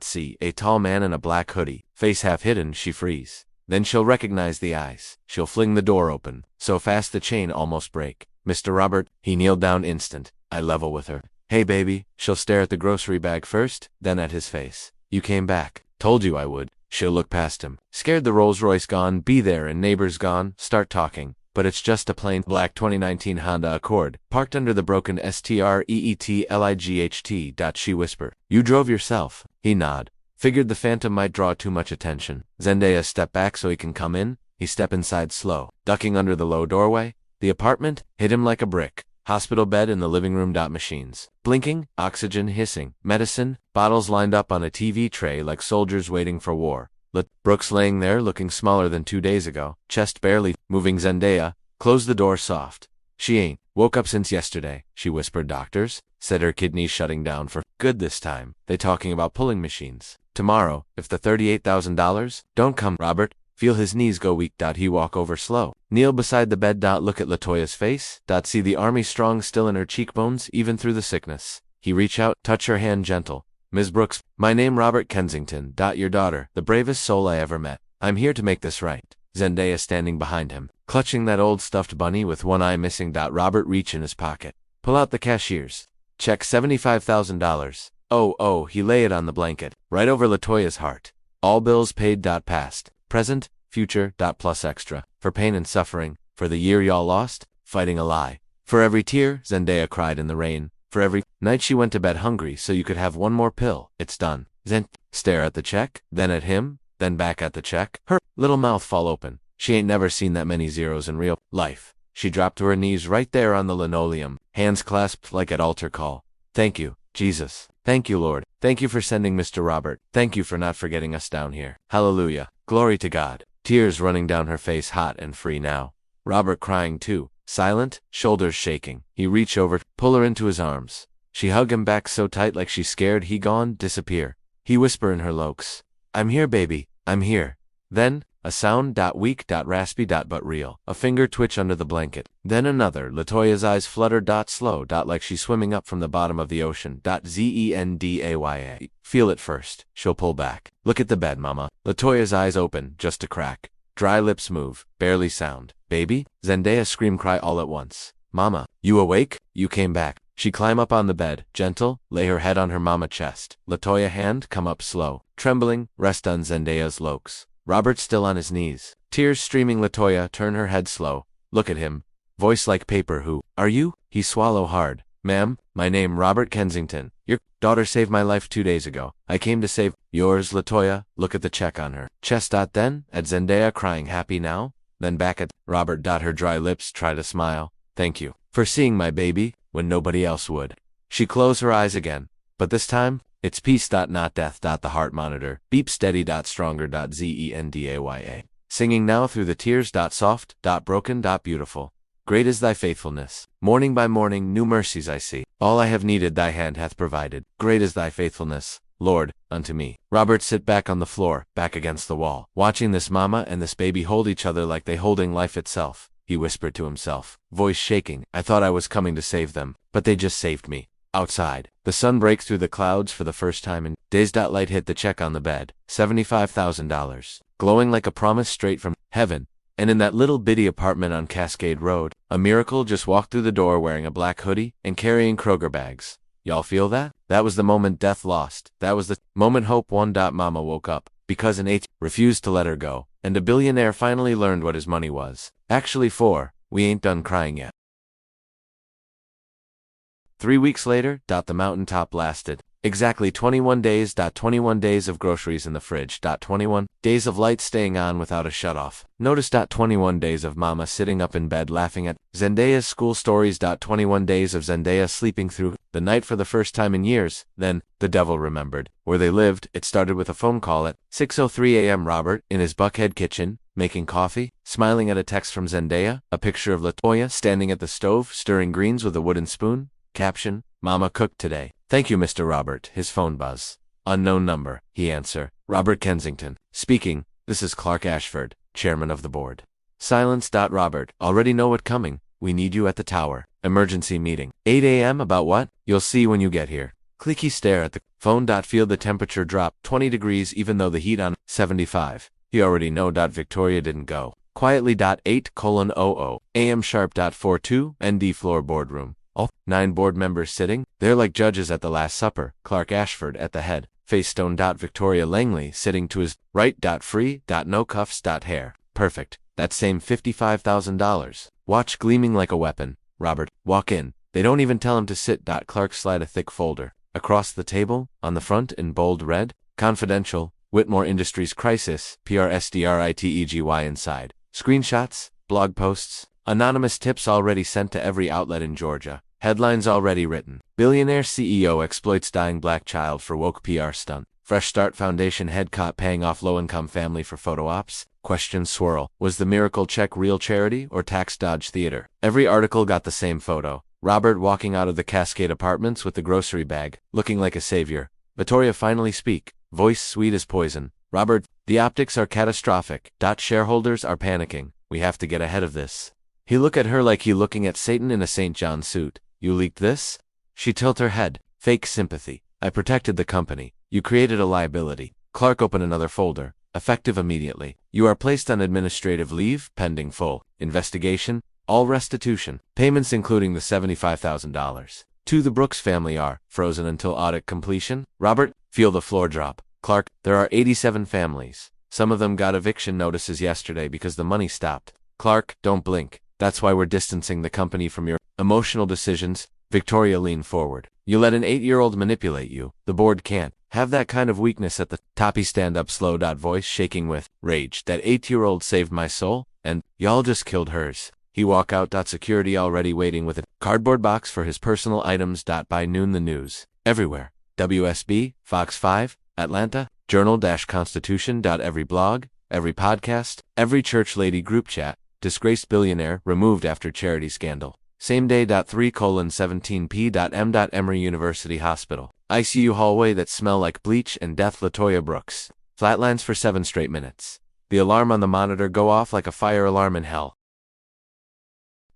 See a tall man in a black hoodie, face half hidden. She freeze. Then she'll recognize the eyes. She'll fling the door open, so fast the chain almost break. Mr. Robert, he kneeled down instant. I level with her. Hey baby, she'll stare at the grocery bag first, then at his face. You came back. Told you I would. She'll look past him. Scared the Rolls-Royce gone, be there, and neighbors gone, start talking. But it's just a plain black 2019 Honda Accord, parked under the broken STREETLIGHT. She whisper. You drove yourself. He nod. Figured the phantom might draw too much attention. Zendaya step back so he can come in. He step inside slow, ducking under the low doorway. The apartment hit him like a brick. Hospital bed in the living room. Machines blinking, oxygen hissing, medicine, bottles lined up on a TV tray like soldiers waiting for war. Brooks laying there looking smaller than 2 days ago, chest barely moving. Zendaya closed the door soft. She ain't woke up since yesterday, she whispered. Doctors said her kidneys shutting down for good this time. They talking about pulling machines. Tomorrow, if the $38,000 don't come. Robert feel his knees go weak. He walk over slow. Kneel beside the bed. Look at Latoya's face. See the army strong still in her cheekbones even through the sickness. He reach out, touch her hand gentle. Ms. Brooks, my name Robert Kensington. Your daughter, the bravest soul I ever met. I'm here to make this right. Zendaya standing behind him, clutching that old stuffed bunny with one eye missing. Robert reach in his pocket. Pull out the cashier's check. $75,000. Oh, he lay it on the blanket, right over Latoya's heart. All bills paid. Past, present, future. Plus extra. For pain and suffering, for the year y'all lost, fighting a lie. For every tear Zendaya cried in the rain. For every night she went to bed hungry so you could have one more pill. It's done. Stare at the check, then at him, then back at the check. Her little mouth fall open. She ain't never seen that many zeros in real life. She dropped to her knees right there on the linoleum, hands clasped like at altar call. Thank you, Jesus. Thank you, Lord. Thank you for sending Mr. Robert. Thank you for not forgetting us down here. Hallelujah. Glory to God. Tears running down her face, hot and free now. Robert crying too. Silent, shoulders shaking. He reach over, pull her into his arms. She hug him back so tight like she's scared he gone disappear. He whisper in her lokes. I'm here, baby. I'm here. Then, a sound. Weak. Raspy. But real. A finger twitch under the blanket. Then another. Latoya's eyes flutter. Slow. Like she's swimming up from the bottom of the ocean. Zendaya. Feel it first. She'll pull back. Look at the bed, mama. Latoya's eyes open, just a crack. Dry lips move, barely sound. Baby? Zendaya scream cry all at once. Mama, you awake? You came back. She climb up on the bed, gentle, lay her head on her mama chest. Latoya hand come up slow, trembling, rest on Zendaya's lokes. Robert still on his knees. Tears streaming. Latoya turn her head slow. Look at him. Voice like paper. Who are you? He swallow hard. Ma'am, my name Robert Kensington. Your daughter saved my life 2 days ago. I came to save yours. Latoya, look at the check on her chest. Then, at Zendaya crying happy now, then back at Robert. Her dry lips try to smile. Thank you for seeing my baby when nobody else would. She closed her eyes again, but this time, it's peace. Not death. The heart monitor beep steady. Stronger. Zendaya. Singing now through the tears. Soft. Broken. Beautiful. Great is thy faithfulness. Morning by morning, new mercies I see. All I have needed thy hand hath provided. Great is thy faithfulness, Lord, unto me. Robert sit back on the floor, back against the wall, watching this mama and this baby hold each other like they holding life itself. He whispered to himself, voice shaking. I thought I was coming to save them, but they just saved me. Outside, the sun breaks through the clouds for the first time in days. Light hit the check on the bed, $75,000, glowing like a promise straight from heaven. And in that little bitty apartment on Cascade Road, a miracle just walked through the door wearing a black hoodie and carrying Kroger bags. Y'all feel that? That was the moment death lost. That was the moment hope won. Mama woke up, because an H refused to let her go, and a billionaire finally learned what his money was. Actually 4, we ain't done crying yet. 3 weeks later, the mountaintop lasted. Exactly 21 days. 21 days of groceries in the fridge. 21 days of light staying on without a shutoff. Notice. 21 days of mama sitting up in bed laughing at Zendaya's school stories. 21 days of Zendaya sleeping through the night for the first time in years. Then, the devil remembered where they lived. It started with a phone call at 6:03 a.m. Robert, in his Buckhead kitchen, making coffee, smiling at a text from Zendaya, a picture of Latoya standing at the stove, stirring greens with a wooden spoon. Caption, Mama cooked today. Thank you, Mr. Robert. His phone buzz. Unknown number. He answer. Robert Kensington. Speaking. This is Clark Ashford, chairman of the board. Silence. Robert. Already know what coming. We need you at the tower. Emergency meeting. 8 a.m. About what? You'll see when you get here. Clicky stare at the phone. Feel the temperature drop 20 degrees even though the heat on 75. He already know. Victoria didn't go. Quietly. 8:00 a.m. sharp. 42 ND floor boardroom. All 9 board members sitting, they're like judges at the Last Supper, Clark Ashford at the head, face stone. Victoria Langley sitting to his right. Free. No cuffs. Hair. Perfect. That same $55,000. Watch gleaming like a weapon. Robert. Walk in. They don't even tell him to sit. Clark slide a thick folder across the table. On the front in bold red. Confidential. Whitmore Industries crisis. PRSDRITEGY inside. Screenshots. Blog posts. Anonymous tips already sent to every outlet in Georgia. Headlines already written. Billionaire CEO exploits dying black child for woke PR stunt. Fresh Start Foundation head caught paying off low-income family for photo ops. Questions swirl. Was the miracle check real charity or tax dodge theater? Every article got the same photo. Robert walking out of the Cascade Apartments with the grocery bag, looking like a savior. Victoria finally speak. Voice sweet as poison. Robert, the optics are catastrophic. Shareholders are panicking. We have to get ahead of this. He look at her like he looking at Satan in a St. John suit. You leaked this? She tilt her head. Fake sympathy. I protected the company. You created a liability. Clark open another folder. Effective immediately. You are placed on administrative leave, pending full investigation, all restitution. Payments including the $75,000. To the Brooks family are frozen until audit completion. Robert, feel the floor drop. Clark, there are 87 families. Some of them got eviction notices yesterday because the money stopped. Clark, don't blink. That's why we're distancing the company from your emotional decisions. Victoria leaned forward. You let an 8-year-old manipulate you. The board can't have that kind of weakness at the top. He stand up slow. Voice shaking with rage. That 8-year-old saved my soul, and y'all just killed hers. He walk out. Security already waiting with a cardboard box for his personal items. By noon the news. Everywhere. WSB, Fox 5, Atlanta, Journal-Constitution. Every blog, every podcast, every church lady group chat. Disgraced billionaire removed after charity scandal. Same day. 3:17 p.m. Emory University Hospital. ICU hallway that smell like bleach and death. Latoya Brooks. Flatlines for 7 straight minutes. The alarm on the monitor go off like a fire alarm in hell.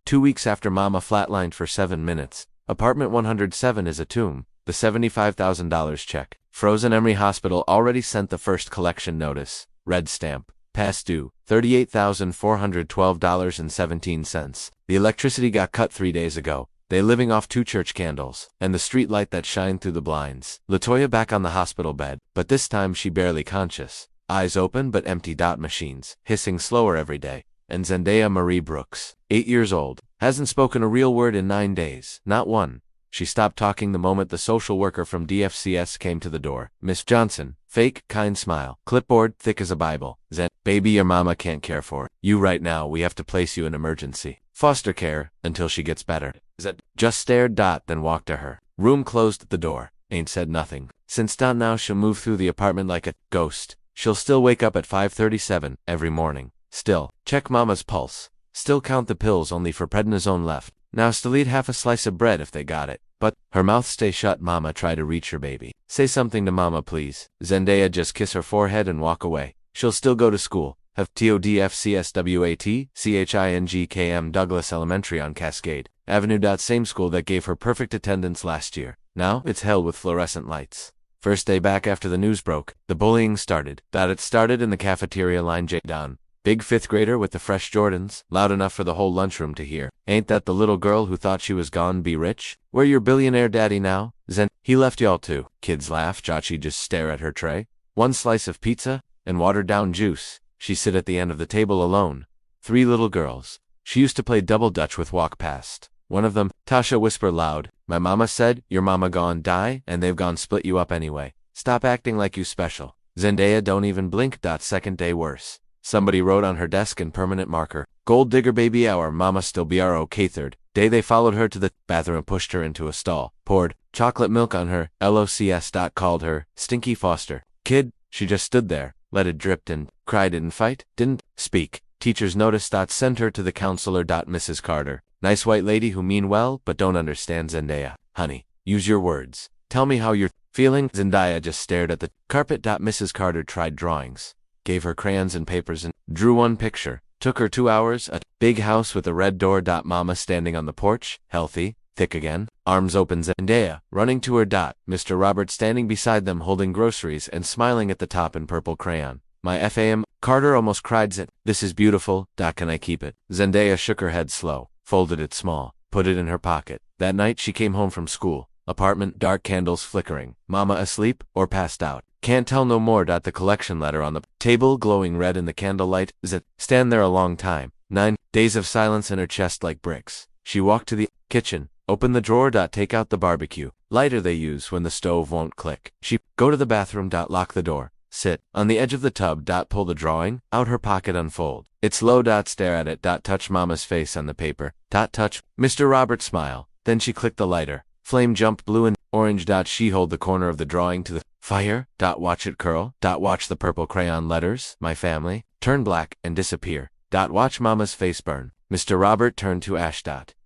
2 weeks after Mama flatlined for 7 minutes, apartment 107 is a tomb. The $75,000 check. Frozen. Emory Hospital already sent the first collection notice. Red stamp. Past due. $38,412.17. The electricity got cut 3 days ago. They living off 2 church candles, and the street light that shine through the blinds. Latoya back on the hospital bed, but this time she barely conscious. Eyes open but empty. Machines, hissing slower every day. And Zendaya Marie Brooks, 8 years old, hasn't spoken a real word in 9 days. Not one. She stopped talking the moment the social worker from DFCS came to the door. Miss Johnson, fake, kind smile. Clipboard, thick as a Bible. Zen, baby your mama can't care for you right now. We have to place you in emergency foster care until she gets better. Zed just stared. Then walked to her room, closed the door. Ain't said nothing. Since now she'll move through the apartment like a ghost. She'll still wake up at 5:37 every morning. Still check mama's pulse. Still count the pills only for prednisone left. Now still eat half a slice of bread if they got it. But her mouth stay shut. Mama try to reach her baby. Say something to mama please. Zendaya just kiss her forehead and walk away. She'll still go to school. Have TODFCSWAT CHINGKM Douglas Elementary on Cascade Avenue. Same school that gave her perfect attendance last year. Now it's hell with fluorescent lights. First day back after the news broke, the bullying started. It started in the cafeteria line. J. Don, big 5th grader with the fresh Jordans, loud enough for the whole lunchroom to hear. Ain't that the little girl who thought she was gone be rich? Where your billionaire daddy now? Zen, he left y'all too. Kids laugh. Chachi just stare at her tray. 1 slice of pizza and watered down juice. She sit at the end of the table alone. 3 little girls. She used to play double dutch with. Walk past. One of them, Tasha whisper loud. My mama said, your mama gone die, and they've gone split you up anyway. Stop acting like you special. Zendaya don't even blink. Second day worse. Somebody wrote on her desk in permanent marker, gold digger baby our mama still BROK. Third day they followed her to the bathroom and pushed her into a stall. Poured chocolate milk on her. LOCS. Called her stinky foster kid. She just stood there, let it drip and cried. Didn't fight, didn't speak. Teachers noticed. Sent her to the counselor. Mrs. Carter, nice white lady who mean well but don't understand. Zendaya, honey, use your words. Tell me how you're feeling. Zendaya just stared at the carpet. Mrs. Carter tried drawings. Gave her crayons and papers and drew 1 picture. Took her 2 hours. A big house with a red door. Mama standing on the porch, healthy, thick again, arms open. Zendaya running to her. Mr. Robert standing beside them holding groceries and smiling at the top in purple crayon. My FAM. Carter almost cried. This is beautiful. Can I keep it? Zendaya shook her head slow, folded it small, put it in her pocket. That night she came home from school. Apartment, dark candles flickering. Mama asleep or passed out. Can't tell no more. The collection letter on the table glowing red in the candlelight. Stand there a long time. 9 days of silence in her chest like bricks. She walked to the kitchen. Open the drawer. Take out the barbecue lighter they use when the stove won't click. She go to the bathroom. Lock the door. Sit on the edge of the tub. Pull the drawing out her pocket. Unfold. It's low. Stare at it. Touch Mama's face on the paper. Touch Mr. Robert. Smile. Then she clicked the lighter. Flame jumped blue and orange. She hold the corner of the drawing to the fire. Watch it curl. Watch the purple crayon letters, my family, turn black and disappear. Watch Mama's face burn. Mr. Robert turned to ash.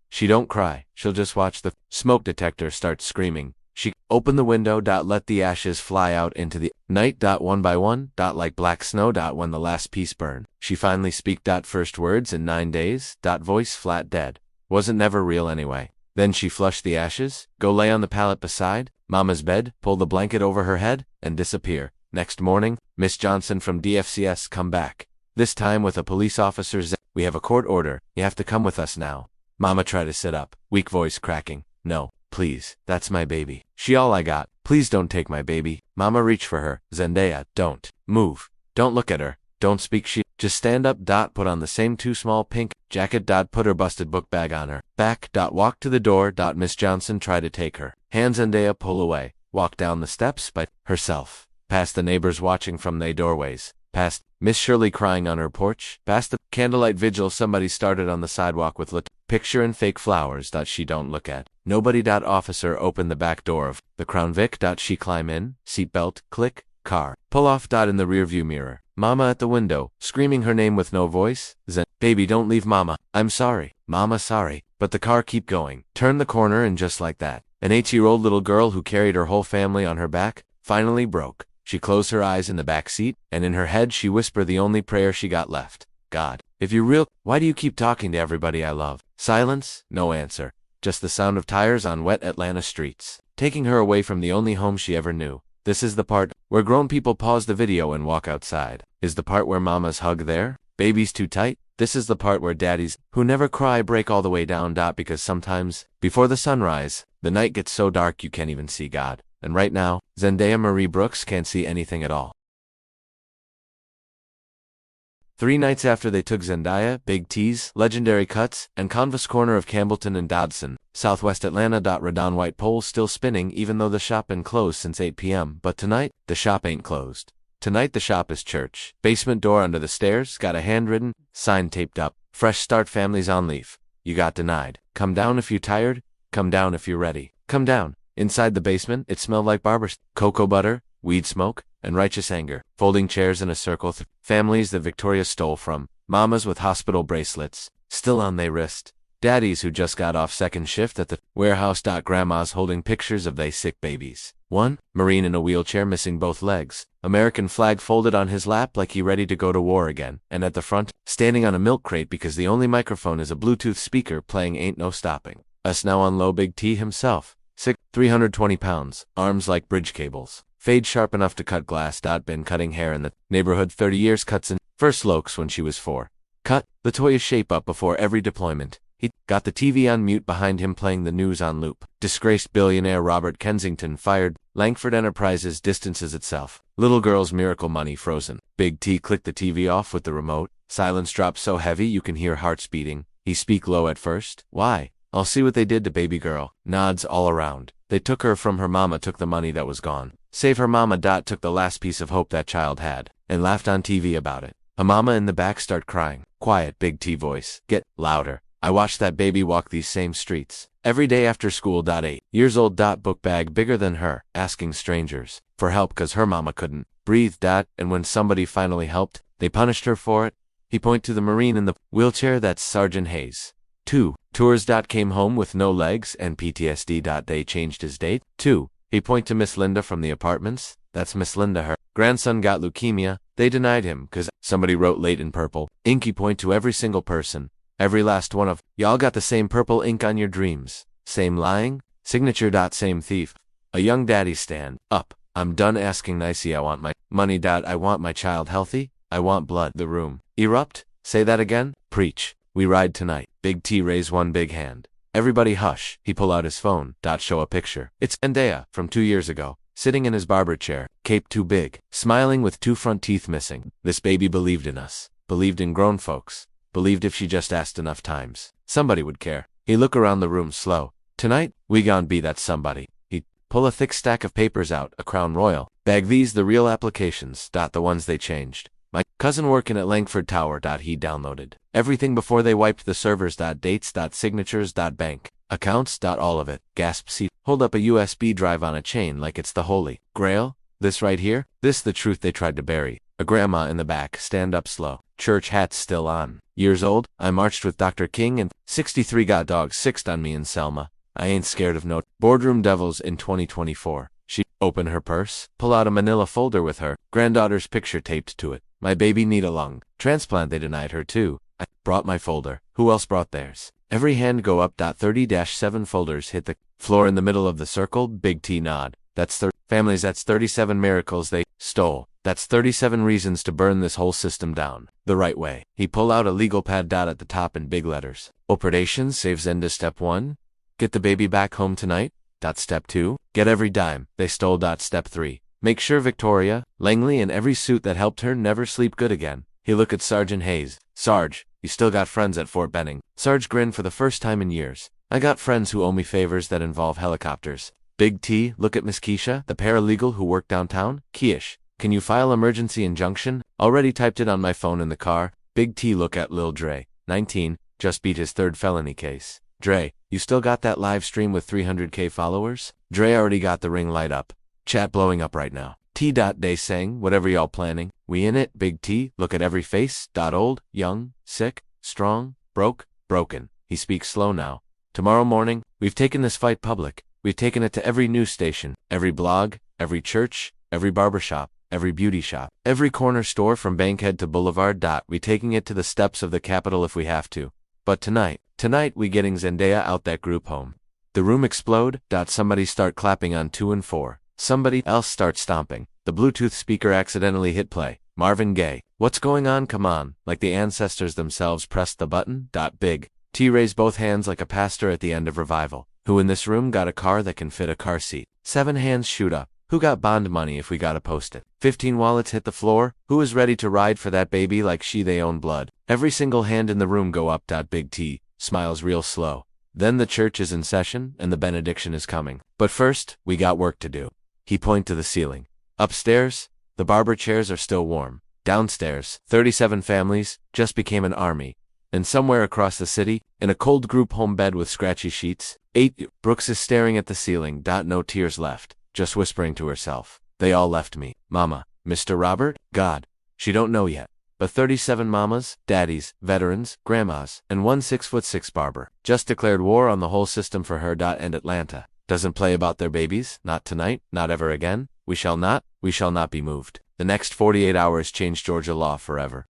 She don't cry. She'll just watch the smoke detector start screaming. She opened the window. Let the ashes fly out into the night. One by one. Like black snow. When the last piece burned, she finally speak. First words in 9 days. Voice flat dead. Wasn't never real anyway. Then she flushed the ashes, go lay on the pallet beside Mama's bed, pull the blanket over her head, and disappear. Next morning, Miss Johnson from DFCS come back. This time with a police officer. We have a court order. You have to come with us now. Mama tried to sit up, weak voice cracking. No, please, that's my baby. She all I got. Please don't take my baby. Mama reached for her. Zendaya, don't move. Don't look at her. Don't speak. She just stand up. Put on the same too small pink jacket. Put her busted book bag on her back. Walk to the door. Miss Johnson try to take her hand. Zendaya pull away. Walk down the steps by herself. Past the neighbors watching from their doorways. Past Miss Shirley crying on her porch. Past the candlelight vigil somebody started on the sidewalk with lit picture and fake flowers. She don't look at nobody. Officer opened the back door of the Crown Vic. She climb in. Seatbelt click. Car pull off. In the rearview mirror. Mama at the window, screaming her name with no voice. Baby, don't leave Mama. I'm sorry. Mama, sorry. But the car keep going. Turn the corner and just like that, an 8-year-old little girl who carried her whole family on her back, finally broke. She closed her eyes in the back seat, and in her head she whispered the only prayer she got left. God, if you're real, why do you keep talking to everybody I love? Silence, no answer. Just the sound of tires on wet Atlanta streets, taking her away from the only home she ever knew. This is the part where grown people pause the video and walk outside. Is the part where Mama's hug there? Baby's too tight? This is the part where daddies, who never cry, break all the way down. Because sometimes, before the sunrise, the night gets so dark you can't even see God. And right now, Zendaya Marie Brooks can't see anything at all. 3 nights after they took Zendaya, Big T's, Legendary Cuts, and Converse corner of Campbellton and Dodson, Southwest Atlanta. Radon white poles still spinning even though the shop been closed since 8 p.m. But tonight, the shop ain't closed. Tonight the shop is church. Basement door under the stairs, got a handwritten sign taped up. Fresh start, families on leaf. You got denied. Come down if you tired. Come down if you're ready. Come down. Inside the basement, it smelled like barber's cocoa butter, weed smoke, and righteous anger. Folding chairs in a circle. Families that Victoria stole from. Mamas with hospital bracelets still on their wrist. Daddies who just got off second shift at the warehouse. Grandmas holding pictures of they sick babies. One Marine in a wheelchair missing both legs. American flag folded on his lap like he ready to go to war again. And at the front, standing on a milk crate because the only microphone is a Bluetooth speaker playing Ain't No Stopping. Us now on low. Big T himself. 320 pounds, arms like bridge cables. Fade sharp enough to cut glass. Been cutting hair in the neighborhood 30 years. Cuts in first Lokes when she was 4. Cut Latoya's shape up before every deployment. He got the TV on mute behind him playing the news on loop. Disgraced billionaire Robert Kensington fired. Langford Enterprises distances itself. Little girl's miracle money frozen. Big T clicked the TV off with the remote. Silence drops so heavy you can hear hearts beating. He speak low at first. Why? I'll see what they did to baby girl. Nods all around. They took her from her mama. Took the money that was gone. Save her mama. Took the last piece of hope that child had. And laughed on TV about it. A mama in the back start crying. Quiet. Big T voice. Get louder. I watched that baby walk these same streets every day after school. 8 years old. Book bag bigger than her, asking strangers for help cause her mama couldn't breathe. And when somebody finally helped, they punished her for it. He point to the Marine in the wheelchair. That's Sergeant Hayes. 2 tours. Came home with no legs and PTSD. They changed his date. 2 he point to Miss Linda from the apartments. That's Miss Linda. Her grandson got leukemia. They denied him cause somebody wrote late in purple ink. He point to every single person. Every last one of y'all got the same purple ink on your dreams. Same lying signature. Same thief. A young daddy stand up. I'm done asking nicely. I want my money. I want my child healthy. I want blood. The room erupt. Say that again. Preach. We ride tonight. Big T raise one big hand. Everybody hush. He pull out his phone. Show a picture. It's Zendaya from 2 years ago, sitting in his barber chair, cape too big, smiling with 2 front teeth missing. This baby believed in us, believed in grown folks, believed if she just asked enough times, somebody would care. He look around the room slow. Tonight, we gon' be that somebody. He pull a thick stack of papers out, a Crown Royal. Bag these the real applications. The ones they changed. My cousin working at Langford Tower. He downloaded everything before they wiped the servers. Dates. Signatures. Bank accounts. All of it. Gasp. See. Hold up a USB drive on a chain like it's the Holy Grail. This right here. This the truth they tried to bury. A grandma in the back. Stand up slow. Church hats still on. Years old. I marched with Dr. King and 63 got dogs sixed on me in Selma. I ain't scared of no boardroom devils in 2024. She open her purse, pull out a manila folder with her granddaughter's picture taped to it. My baby need a lung transplant. They denied her too. I brought my folder. Who else brought theirs? Every hand go up. 30-7 folders hit the floor in the middle of the circle. Big T nod. That's families. That's 37 miracles they stole. That's 37 reasons to burn this whole system down the right way. He pull out a legal pad. At the top in big letters. Operations save Zenda. Step 1. Get the baby back home tonight. Step 2. Get every dime they stole. Step 3. Make sure Victoria Langley and every suit that helped her never sleep good again. He look at Sergeant Hayes. Sarge, you still got friends at Fort Benning. Sarge grinned for the first time in years. I got friends who owe me favors that involve helicopters. Big T, look at Miss Keisha, the paralegal who worked downtown. Keish, can you file emergency injunction? Already typed it on my phone in the car. Big T look at Lil Dre. 19, just beat his 3rd felony case. Dre, you still got that live stream with 300K followers? Dre already got the ring light up. Chat blowing up right now. T. Day saying, whatever y'all planning, we in it. Big T, look at every face. Old, young, sick, strong, broken. He speaks slow now. Tomorrow morning, we've taken this fight public. We've taken it to every news station, every blog, every church, every barbershop, every beauty shop, every corner store from Bankhead to Boulevard. We taking it to the steps of the Capitol if we have to. But tonight we getting Zendaya out that group home. The room explode. Somebody start clapping on 2 and 4. Somebody else starts stomping. The Bluetooth speaker accidentally hit play. Marvin Gaye. What's going on? Come on. Like the ancestors themselves pressed the button. Big T raised both hands like a pastor at the end of revival. Who in this room got a car that can fit a car seat? 7 hands shoot up. Who got bond money if we gotta post it? 15 wallets hit the floor. Who is ready to ride for that baby like they own blood? Every single hand in the room go up. Big T smiles real slow. Then the church is in session and the benediction is coming. But first, we got work to do. He point to the ceiling. Upstairs, the barber chairs are still warm. Downstairs, 37 families just became an army. And somewhere across the city, in a cold group home bed with scratchy sheets, 8 Brooks is staring at the ceiling. No tears left, just whispering to herself. They all left me. Mama, Mr. Robert, God. She don't know yet. But 37 mamas, daddies, veterans, grandmas, and 1 6'6" barber just declared war on the whole system for her. And Atlanta doesn't play about their babies, not tonight, not ever again. We shall not be moved. The next 48 hours change Georgia law forever.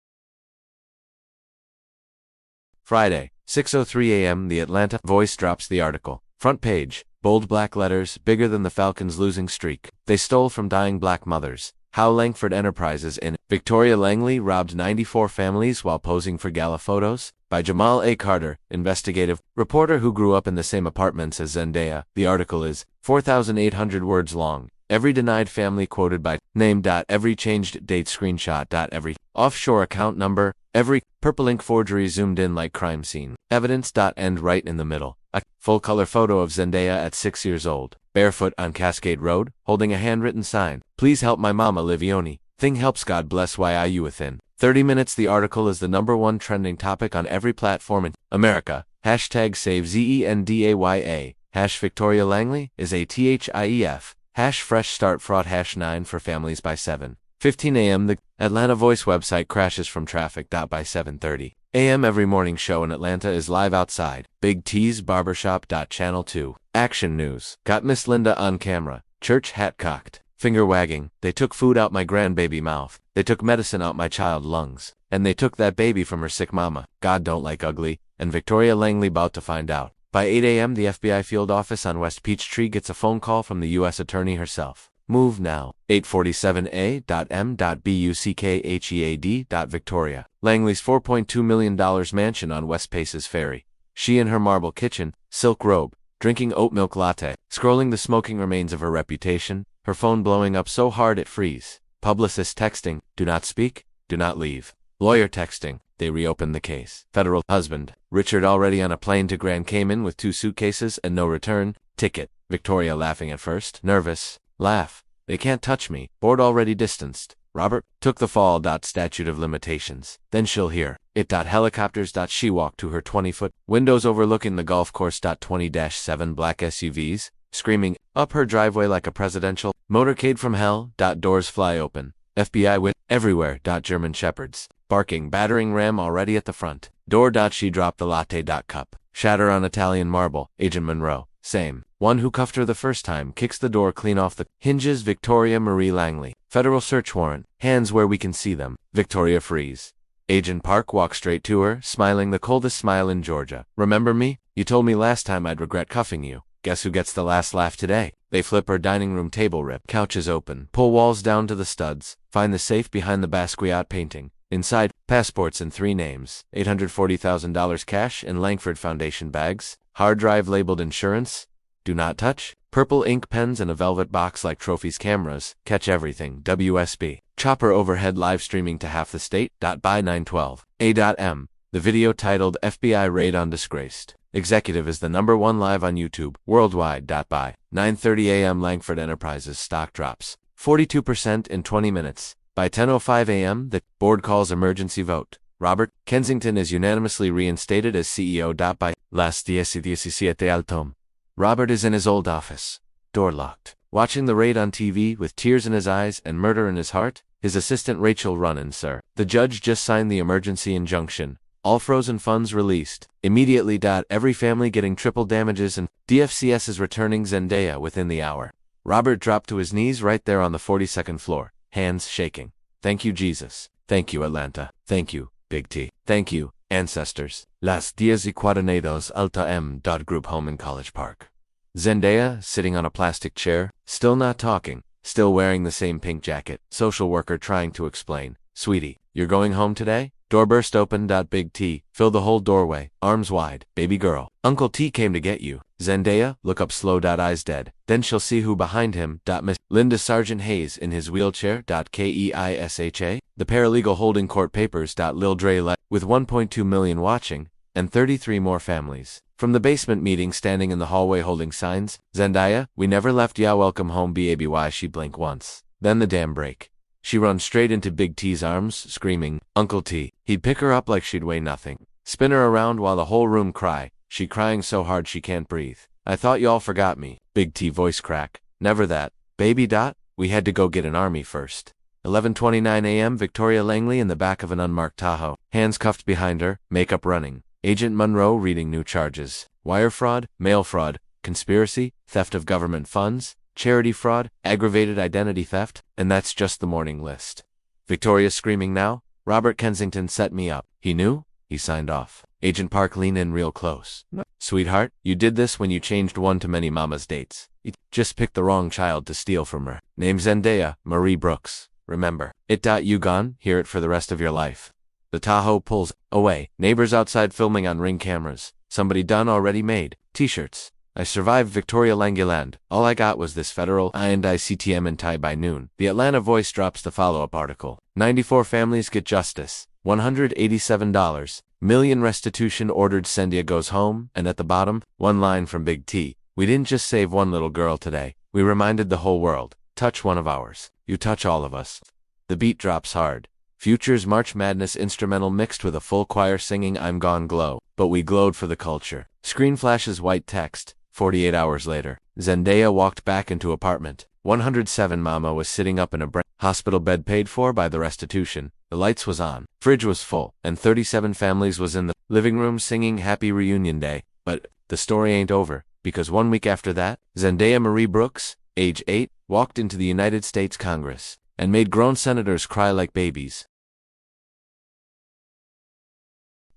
Friday, 6:03 a.m. The Atlanta Voice drops the article. Front page, bold black letters, bigger than the Falcons' losing streak. They stole from dying black mothers. How Langford Enterprises in Victoria Langley robbed 94 families while posing for gala photos. By Jamal A. Carter, investigative reporter who grew up in the same apartments as Zendaya. The article is 4,800 words long. Every denied family quoted by name. Every changed date screenshot. Every offshore account number. Every purple ink forgery zoomed in like crime scene. Evidence. End right in the middle. A full-color photo of Zendaya at 6 years old, barefoot on Cascade Road, holding a handwritten sign. Please help my mama Livioni. Thing helps God bless YIU within 30 minutes. The article is the #1 trending topic on every platform in America. Hashtag save ZENDAYA. Hash Victoria Langley is a THIEF. Hash fresh start fraud. Hash 9 for families by 7:15 a.m. The Atlanta Voice website crashes from traffic. By 7:30 a.m. every morning show in Atlanta is live outside Big T's Barbershop. Channel 2. Action News. Got Miss Linda on camera. Church hat cocked. Finger wagging. They took food out my grandbaby mouth. They took medicine out my child lungs. And they took that baby from her sick mama. God don't like ugly. And Victoria Langley bout to find out. By 8 a.m. the FBI field office on West Peachtree gets a phone call from the U.S. Attorney herself. Move now. 847A.M.Buckhead. Victoria Langley's $4.2 million mansion on West Paces Ferry. She in her marble kitchen, silk robe, drinking oat milk latte, scrolling the smoking remains of her reputation, her phone blowing up so hard it freeze. Publicist texting, do not speak, do not leave. Lawyer texting, they reopened the case. Federal husband, Richard already on a plane to Grand Cayman with 2 suitcases and no return ticket. Victoria laughing at first, nervous, laugh. They can't touch me, board already distanced. Robert took the fall. Statute of limitations. Then she'll hear it. Helicopters. She walked to her 20-foot windows overlooking the golf course. 20-7 black SUVs, screaming up her driveway like a presidential motorcade from hell. Doors fly open. FBI went everywhere. German shepherds, barking battering ram already at the front door. She dropped the latte. Cup shatter on Italian marble. Agent Monroe, same one who cuffed her the first time, kicks the door clean off the hinges. Victoria Marie Langley, federal search warrant, hands where we can see them. Victoria freeze. Agent Park walks straight to her, smiling the coldest smile in Georgia. Remember me? You told me last time I'd regret cuffing you. Guess who gets the last laugh today? They flip her dining room table rip. Couches open. Pull walls down to the studs. Find the safe behind the Basquiat painting. Inside, passports in 3 names. $840,000 cash in Langford Foundation bags. Hard drive labeled insurance. Do not touch. Purple ink pens in a velvet box like trophies. Cameras. Catch everything. WSB. Chopper overhead live streaming to half the state. By 912. A.M. The video titled FBI Raid on Disgraced Executive is the #1 live on YouTube worldwide. By 9:30 a.m. Langford Enterprises stock drops 42% in 20 minutes. By 10:05 a.m. the board calls emergency vote. Robert Kensington is unanimously reinstated as CEO. By las 10:17 al-tom. Robert is in his old office, door locked, watching the raid on TV with tears in his eyes and murder in his heart. His assistant Rachel run in, sir. The judge just signed the emergency injunction. All frozen funds released immediately. Every family getting triple damages, and DFCS is returning Zendaya within the hour. Robert dropped to his knees right there on the 42nd floor, hands shaking. Thank you, Jesus. Thank you, Atlanta. Thank you, Big T. Thank you, ancestors. Las 10:42 Alta M. Group home in College Park. Zendaya, sitting on a plastic chair, still not talking, still wearing the same pink jacket. Social worker trying to explain. Sweetie, you're going home today? Door burst open. Big T, fill the whole doorway, arms wide. Baby girl, Uncle T came to get you. Zendaya, look up slow. Eyes dead. Then she'll see who behind him. Miss Linda Sergeant Hayes in his wheelchair. Keisha, the paralegal holding court papers. Lil Dre with 1.2 million watching, and 33 more families. From the basement meeting standing in the hallway holding signs. Zendaya, we never left ya, welcome home. Baby, she blink once. Then the dam break. She runs straight into Big T's arms, screaming, Uncle T. He'd pick her up like she'd weigh nothing. Spin her around while the whole room cry. She crying so hard she can't breathe. I thought y'all forgot me. Big T voice crack. Never that. Baby. We had to go get an army first. 11:29 a.m. Victoria Langley in the back of an unmarked Tahoe. Hands cuffed behind her, makeup running. Agent Monroe reading new charges. Wire fraud, mail fraud, conspiracy, theft of government funds, charity fraud, aggravated identity theft, and that's just the morning list. Victoria screaming now, Robert Kensington set me up. He knew? He signed off. Agent Park leaned in real close. Sweetheart, you did this when you changed one to many mama's dates. You just picked the wrong child to steal from her. Name Zendaya Marie Brooks. Remember it. You gone, hear it for the rest of your life. The Tahoe pulls away. Neighbors outside filming on Ring cameras. Somebody done already made t-shirts. I survived Victoria Langeland. All I got was this federal ICTM and tie by noon. The Atlanta Voice drops the follow-up article. 94 families get justice. $187 million restitution ordered. Zendaya goes home. And at the bottom, one line from Big T. We didn't just save one little girl today. We reminded the whole world. Touch one of ours. You touch all of us. The beat drops hard. Future's March Madness instrumental mixed with a full choir singing I'm Gone Glow. But we glowed for the culture. Screen flashes white text. 48 hours later, Zendaya walked back into apartment. 107 Mama was sitting up in a hospital bed paid for by the restitution. The lights was on. Fridge was full. And 37 families was in the living room singing Happy Reunion Day. But the story ain't over, because 1 week after that, Zendaya Marie Brooks, age 8, walked into the United States Congress and made grown senators cry like babies.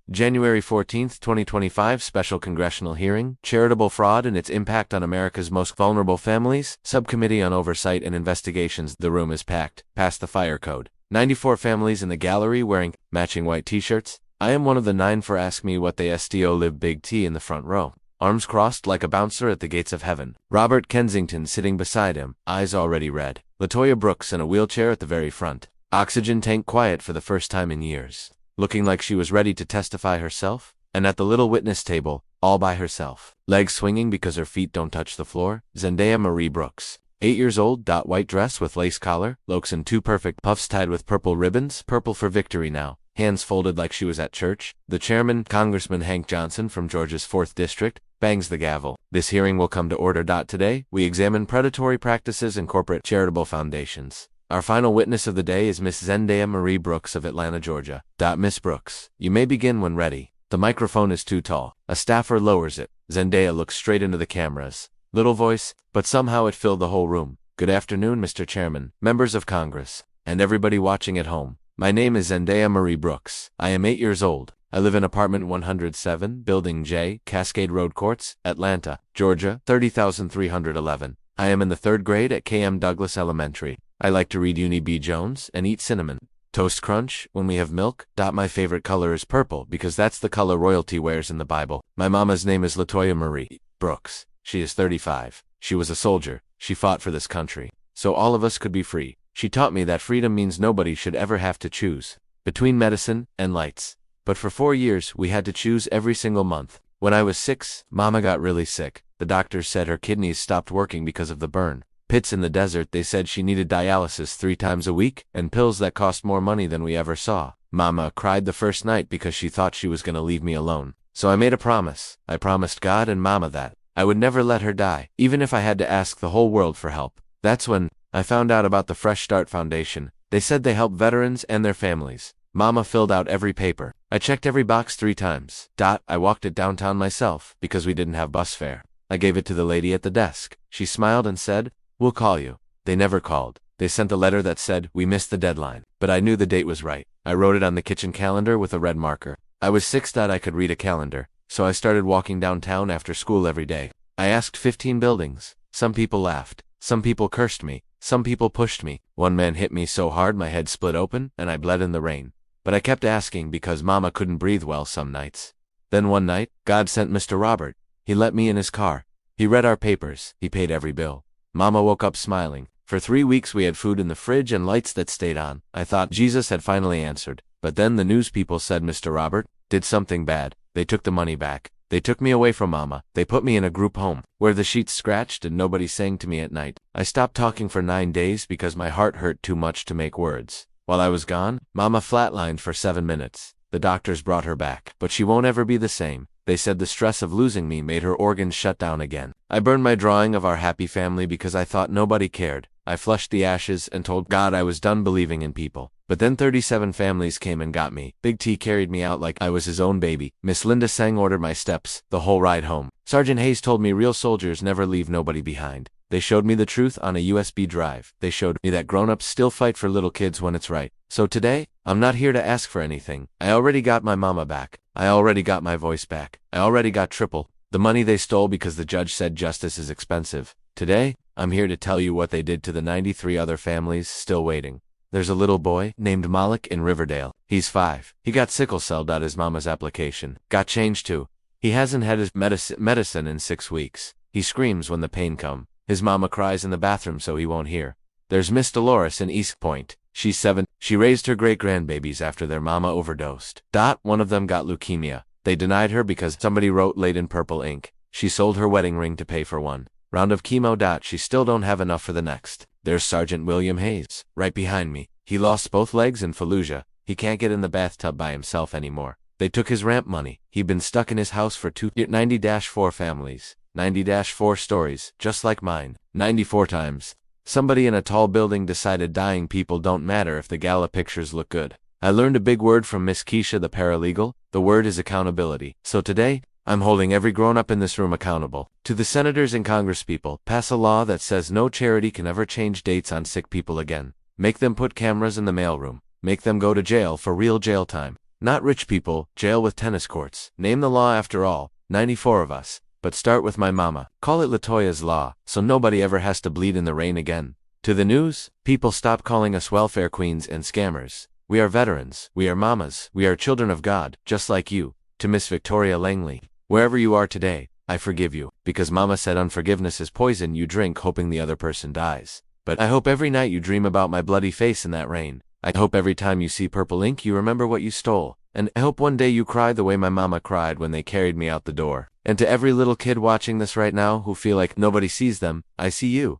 January 14, 2025 Special Congressional Hearing, Charitable Fraud and Its Impact on America's Most Vulnerable Families, Subcommittee on Oversight and Investigations. The room is packed, past the fire code. 94 families in the gallery wearing matching white t-shirts. I am one of the 9 for ask me what they sto live big T in the front row. Arms crossed like a bouncer at the gates of heaven. Robert Kensington sitting beside him, eyes already red. Latoya Brooks in a wheelchair at the very front. Oxygen tank quiet for the first time in years. Looking like she was ready to testify herself. And at the little witness table, all by herself. Legs swinging because her feet don't touch the floor. Zendaya Marie Brooks. 8 years old. White dress with lace collar. Lokes and 2 perfect puffs tied with purple ribbons. Purple for victory now. Hands folded like she was at church. The chairman, Congressman Hank Johnson from Georgia's 4th District, bangs the gavel. This hearing will come to order. Today, we examine predatory practices in corporate charitable foundations. Our final witness of the day is Miss Zendaya Marie Brooks of Atlanta, Georgia. Miss Brooks, you may begin when ready. The microphone is too tall. A staffer lowers it. Zendaya looks straight into the cameras. Little voice, but somehow it filled the whole room. Good afternoon, Mr. Chairman, members of Congress, and everybody watching at home. My name is Zendaya Marie Brooks. I am 8 years old. I live in apartment 107, Building J, Cascade Road Courts, Atlanta, Georgia, 30,311. I am in the 3rd grade at KM Douglas Elementary. I like to read Uni B. Jones and eat cinnamon Toast Crunch when we have milk. My favorite color is purple because that's the color royalty wears in the Bible. My mama's name is Latoya Marie Brooks. She is 35. She was a soldier. She fought for this country, so all of us could be free. She taught me that freedom means nobody should ever have to choose between medicine and lights. But for 4 years, we had to choose every single month. When I was 6, Mama got really sick. The doctors said her kidneys stopped working because of the burn pits in the desert. They said she needed dialysis 3 times a week and pills that cost more money than we ever saw. Mama cried the first night because she thought she was going to leave me alone. So I made a promise. I promised God and Mama that I would never let her die, even if I had to ask the whole world for help. That's when I found out about the Fresh Start Foundation. They said they help veterans and their families. Mama filled out every paper. I checked every box 3 times. I walked it downtown myself because we didn't have bus fare. I gave it to the lady at the desk. She smiled and said, "We'll call you." They never called. They sent a letter that said, "We missed the deadline." But I knew the date was right. I wrote it on the kitchen calendar with a red marker. I was 6. I could read a calendar. So I started walking downtown after school every day. I asked 15 buildings. Some people laughed. Some people cursed me. Some people pushed me. One man hit me so hard my head split open and I bled in the rain. But I kept asking because Mama couldn't breathe well some nights. Then one night, God sent Mr. Robert. He let me in his car. He read our papers. He paid every bill. Mama woke up smiling. For 3 weeks we had food in the fridge and lights that stayed on. I thought Jesus had finally answered. But then the news people said Mr. Robert did something bad. They took the money back. They took me away from Mama. They put me in a group home, where the sheets scratched and nobody sang to me at night. I stopped talking for 9 days because my heart hurt too much to make words. While I was gone, Mama flatlined for 7 minutes. The doctors brought her back, but she won't ever be the same. They said the stress of losing me made her organs shut down again. I burned my drawing of our happy family because I thought nobody cared. I flushed the ashes and told God I was done believing in people. But then 37 families came and got me. Big T carried me out like I was his own baby. Miss Linda sang ordered my steps, the whole ride home. Sergeant Hayes told me real soldiers never leave nobody behind. They showed me the truth on a USB drive. They showed me that grown-ups still fight for little kids when it's right. So today, I'm not here to ask for anything. I already got my mama back. I already got my voice back. I already got triple the money they stole because the judge said justice is expensive. Today, I'm here to tell you what they did to the 93 other families still waiting. There's a little boy named Malik in Riverdale. He's 5. He got sickle cell. His mama's application got changed too. He hasn't had his medicine in 6 weeks. He screams when the pain come. His mama cries in the bathroom so he won't hear. There's Miss Dolores in East Point. She's 7. She raised her great-grandbabies after their mama overdosed. One of them got leukemia. They denied her because somebody wrote late in purple ink. She sold her wedding ring to pay for one round of chemo. She still don't have enough for the next. There's Sergeant William Hayes, right behind me. He lost both legs in Fallujah. He can't get in the bathtub by himself anymore. They took his ramp money. He'd been stuck in his house for 90-4 families. 90-4 stories, just like mine. 94 times. Somebody in a tall building decided dying people don't matter if the gala pictures look good. I learned a big word from Miss Keisha the paralegal. The word is accountability. So today, I'm holding every grown-up in this room accountable. To the senators and congresspeople, pass a law that says no charity can ever change dates on sick people again. Make them put cameras in the mailroom. Make them go to jail for real jail time. Not rich people, jail with tennis courts. Name the law after all, 94 of us. But start with my mama. Call it Latoya's Law, so nobody ever has to bleed in the rain again. To the news, people stop calling us welfare queens and scammers. We are veterans, we are mamas, we are children of God, just like you. To Miss Victoria Langley, wherever you are today, I forgive you, because Mama said unforgiveness is poison you drink hoping the other person dies. But I hope every night you dream about my bloody face in that rain. I hope every time you see purple ink you remember what you stole. And I hope one day you cry the way my mama cried when they carried me out the door. And to every little kid watching this right now who feel like nobody sees them, I see you.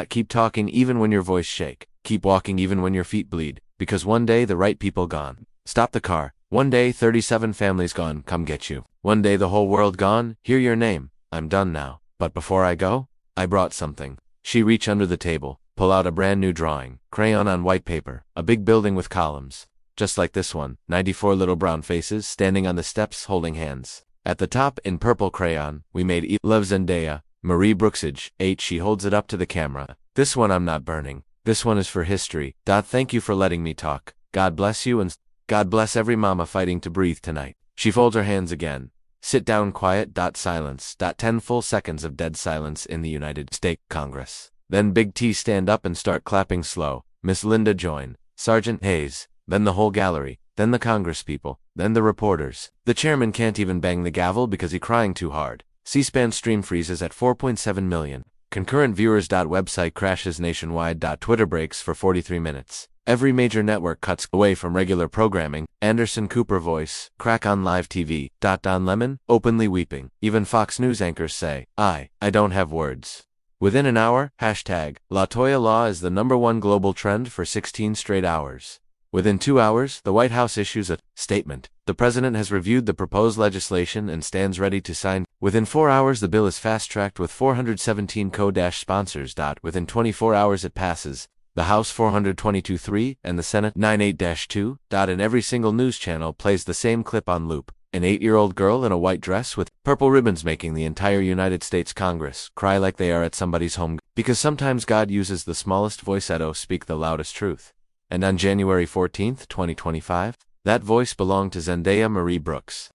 Keep talking even when your voice shake. Keep walking even when your feet bleed. Because one day the right people gone. Stop the car. One day 37 families gone, come get you. One day the whole world gone, hear your name. I'm done now. But before I go, I brought something. She reach under the table, pull out a brand new drawing, crayon on white paper, a big building with columns. Just like this one, 94 little brown faces standing on the steps holding hands. At the top, in purple crayon, we made E. Love Zendaya, Marie Brooksage, 8. She holds it up to the camera. This one I'm not burning. This one is for history. Thank you for letting me talk. God bless you and God bless every mama fighting to breathe tonight. She folds her hands again. Sit down quiet. Silence. 10 full seconds of dead silence in the United States Congress. Then Big T stand up and start clapping slow. Miss Linda join. Sergeant Hayes. Then the whole gallery. Then the Congress people. Then the reporters. The chairman can't even bang the gavel because he crying too hard. C-SPAN stream freezes at 4.7 million. Concurrent viewers. Website crashes nationwide. Twitter breaks for 43 minutes. Every major network cuts away from regular programming. Anderson Cooper voice, crack on live TV. Don Lemon, openly weeping. Even Fox News anchors say, I don't have words. Within an hour, hashtag, LaToya Law is the #1 global trend for 16 straight hours. Within 2 hours, the White House issues a statement. The president has reviewed the proposed legislation and stands ready to sign. Within 4 hours, the bill is fast-tracked with 417 co-sponsors. Within 24 hours, it passes. The House 422-3 and the Senate 98-2. And every single news channel plays the same clip on loop. An 8-year-old girl in a white dress with purple ribbons making the entire United States Congress cry like they are at somebody's home. Because sometimes God uses the smallest voice to speak the loudest truth. And on January 14, 2025, that voice belonged to Zendaya Marie Brooks.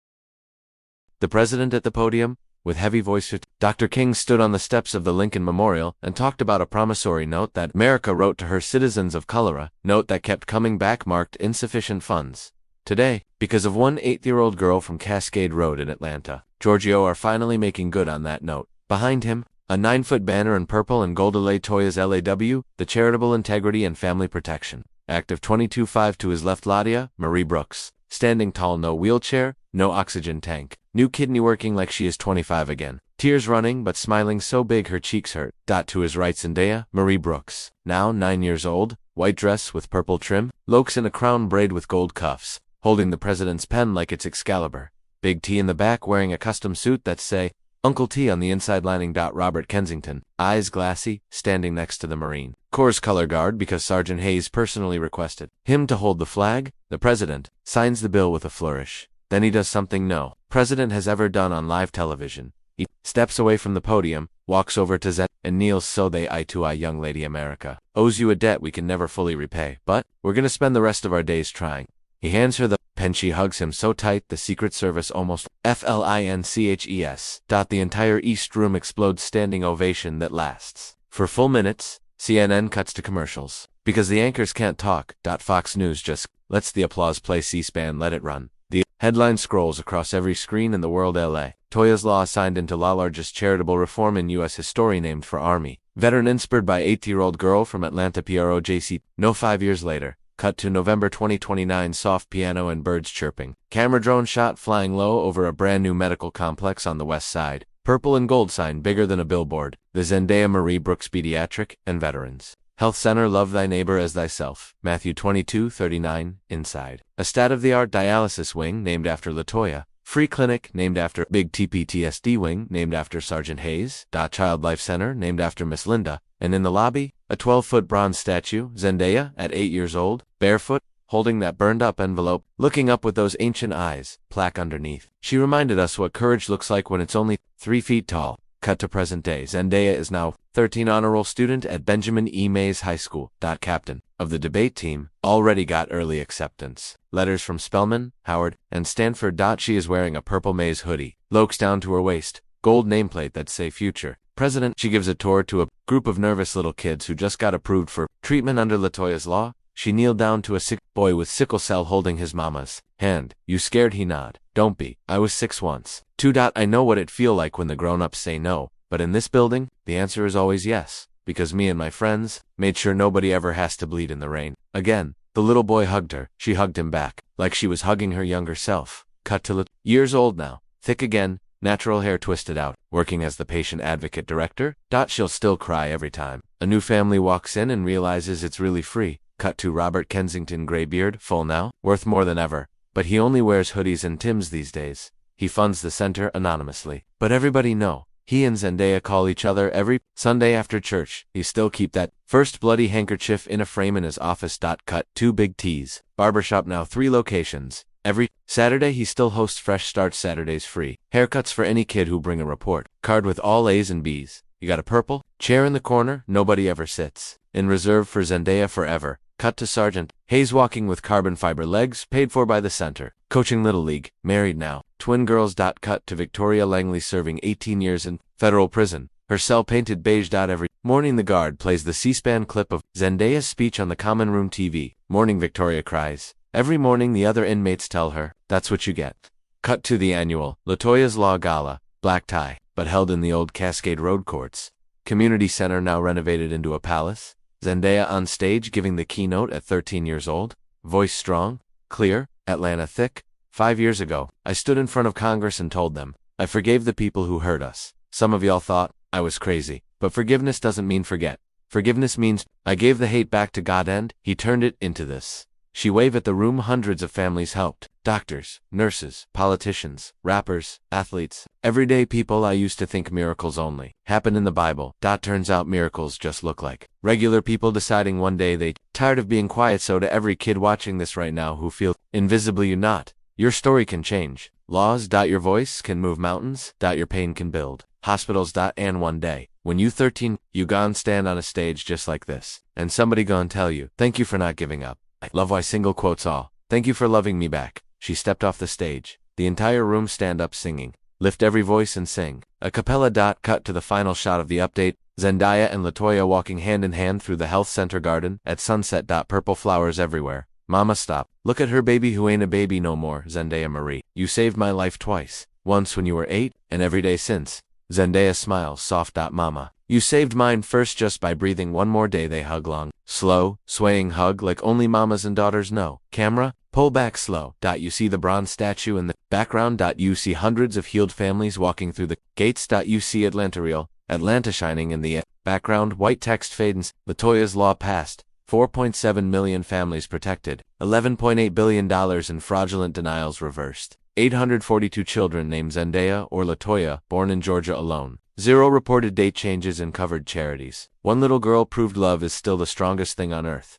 The president at the podium, with heavy voice, Dr. King stood on the steps of the Lincoln Memorial and talked about a promissory note that America wrote to her citizens of color, note that kept coming back marked insufficient funds. Today, because of one 8-year-old girl from Cascade Road in Atlanta, Giorgio are finally making good on that note. Behind him, a 9-foot banner in purple and gold LaToya's LAW, the Charitable Integrity and Family Protection. Active 22.5 to his left Ladia, Marie Brooks. Standing tall, no wheelchair, no oxygen tank. New kidney working like she is 25 again. Tears running but smiling so big her cheeks hurt. To his right Zendaya, Marie Brooks. Now 9 years old, white dress with purple trim, lokes in a crown braid with gold cuffs, holding the president's pen like it's Excalibur. Big T in the back wearing a custom suit that say, Uncle T on the inside lining. Robert Kensington, eyes glassy, standing next to the Marine Corps color guard because Sergeant Hayes personally requested him to hold the flag. The president signs the bill with a flourish. Then he does something no president has ever done on live television. He steps away from the podium, walks over to Zed, and kneels so they eye to eye. Young lady, America owes you a debt we can never fully repay, but we're gonna spend the rest of our days trying. He hands her the pen. She hugs him so tight the Secret Service almost flinches. The entire East Room explodes. Standing ovation that lasts for full minutes. CNN cuts to commercials. Because the anchors can't talk, Fox News just lets the applause play. C-SPAN let it run. The headline scrolls across every screen in the world. LaToya's Law signed into law, largest charitable reform in U.S. history, named for Army veteran, inspired by 8-year-old girl from Atlanta. PROJC. No 5 years later. Cut to November 2029. Soft piano and birds chirping. Camera drone shot flying low over a brand new medical complex on the west side. Purple and gold sign bigger than a billboard. The Zendaya Marie Brooks Pediatric and Veterans Health Center. Love thy neighbor as thyself. Matthew 22:39. Inside. A state-of-the-art dialysis wing named after LaToya. Free clinic named after Big T. PTSD wing named after Sergeant Hayes. Child Life Center named after Miss Linda. And in the lobby, a 12-foot bronze statue, Zendaya, at 8 years old, barefoot, holding that burned-up envelope, looking up with those ancient eyes, plaque underneath. She reminded us what courage looks like when it's only 3 feet tall. Cut to present day. Zendaya is now 13 honor roll student at Benjamin E. Mays High School. Captain of the debate team, already got early acceptance. Letters from Spelman, Howard, and Stanford. She is wearing a purple Mays hoodie, lokes down to her waist, gold nameplate that say future president. She gives a tour to a group of nervous little kids who just got approved for treatment under LaToya's Law. She kneeled down to a sick boy with sickle cell holding his mama's hand. You scared? He nod. Don't be. I was 6 once. 2. I know what it feel like when the grown-ups say no, but in this building, the answer is always yes, because me and my friends made sure nobody ever has to bleed in the rain. Again, the little boy hugged her. She hugged him back, like she was hugging her younger self. Cut to years old now. Thick again, natural hair twisted out, working as the patient advocate director. She'll still cry every time a new family walks in and realizes it's really free. Cut to Robert Kensington, gray beard, full now, worth more than ever, but he only wears hoodies and Timbs these days. He funds the center anonymously, but everybody know. He and Zendaya call each other every Sunday after church. He still keep that first bloody handkerchief in a frame in his office. Cut 2 big T's. Barbershop now 3 locations. Every Saturday he still hosts Fresh Start Saturdays free haircuts for any kid who bring a report card with all A's and B's. You got a purple chair in the corner, nobody ever sits. In reserve for Zendaya forever. Cut to Sergeant Hayes walking with carbon fiber legs, paid for by the center. Coaching Little League, married now. Twin girls. Cut to Victoria Langley serving 18 years in federal prison. Her cell painted beige. Every morning the guard plays the C-SPAN clip of Zendaya's speech on the common room TV. Morning Victoria cries. Every morning the other inmates tell her, that's what you get. Cut to the annual Latoya's Law Gala, black tie, but held in the old Cascade Road courts. Community center now renovated into a palace. Zendaya on stage giving the keynote at 13 years old. Voice strong, clear, Atlanta thick. 5 years ago, I stood in front of Congress and told them, I forgave the people who hurt us. Some of y'all thought I was crazy, but forgiveness doesn't mean forget. Forgiveness means I gave the hate back to God and He turned it into this. She waved at the room. Hundreds of families helped. Doctors, nurses, politicians, rappers, athletes, everyday people I used to think miracles only happen in the Bible. Turns out miracles just look like regular people deciding one day they tired of being quiet. So to every kid watching this right now who feel invisibly you not, your story can change. Laws. Your voice can move mountains. Your pain can build hospitals. And one day, when you 13, you gon' stand on a stage just like this, and somebody gon' tell you, thank you for not giving up. I love why single quotes all. Thank you for loving me back. She stepped off the stage. The entire room stand up singing. Lift every voice and sing. A cappella. Cut to the final shot of the update. Zendaya and Latoya walking hand in hand through the health center garden at sunset. Purple flowers everywhere. Mama stop. Look at her baby who ain't a baby no more. Zendaya Marie. You saved my life twice. Once when you were 8, and every day since. Zendaya smiles soft. Mama. You saved mine first just by breathing one more day. They hug long, slow, swaying hug like only mamas and daughters know. Camera, pull back slow. You see the bronze statue in the background. You see hundreds of healed families walking through the gates. You see Atlanta real, Atlanta shining in the background. White text fades. Latoya's law passed. 4.7 million families protected. $11.8 billion in fraudulent denials reversed. 842 children named Zendaya or Latoya born in Georgia alone. 0 reported date changes in covered charities. 1 little girl proved love is still the strongest thing on earth.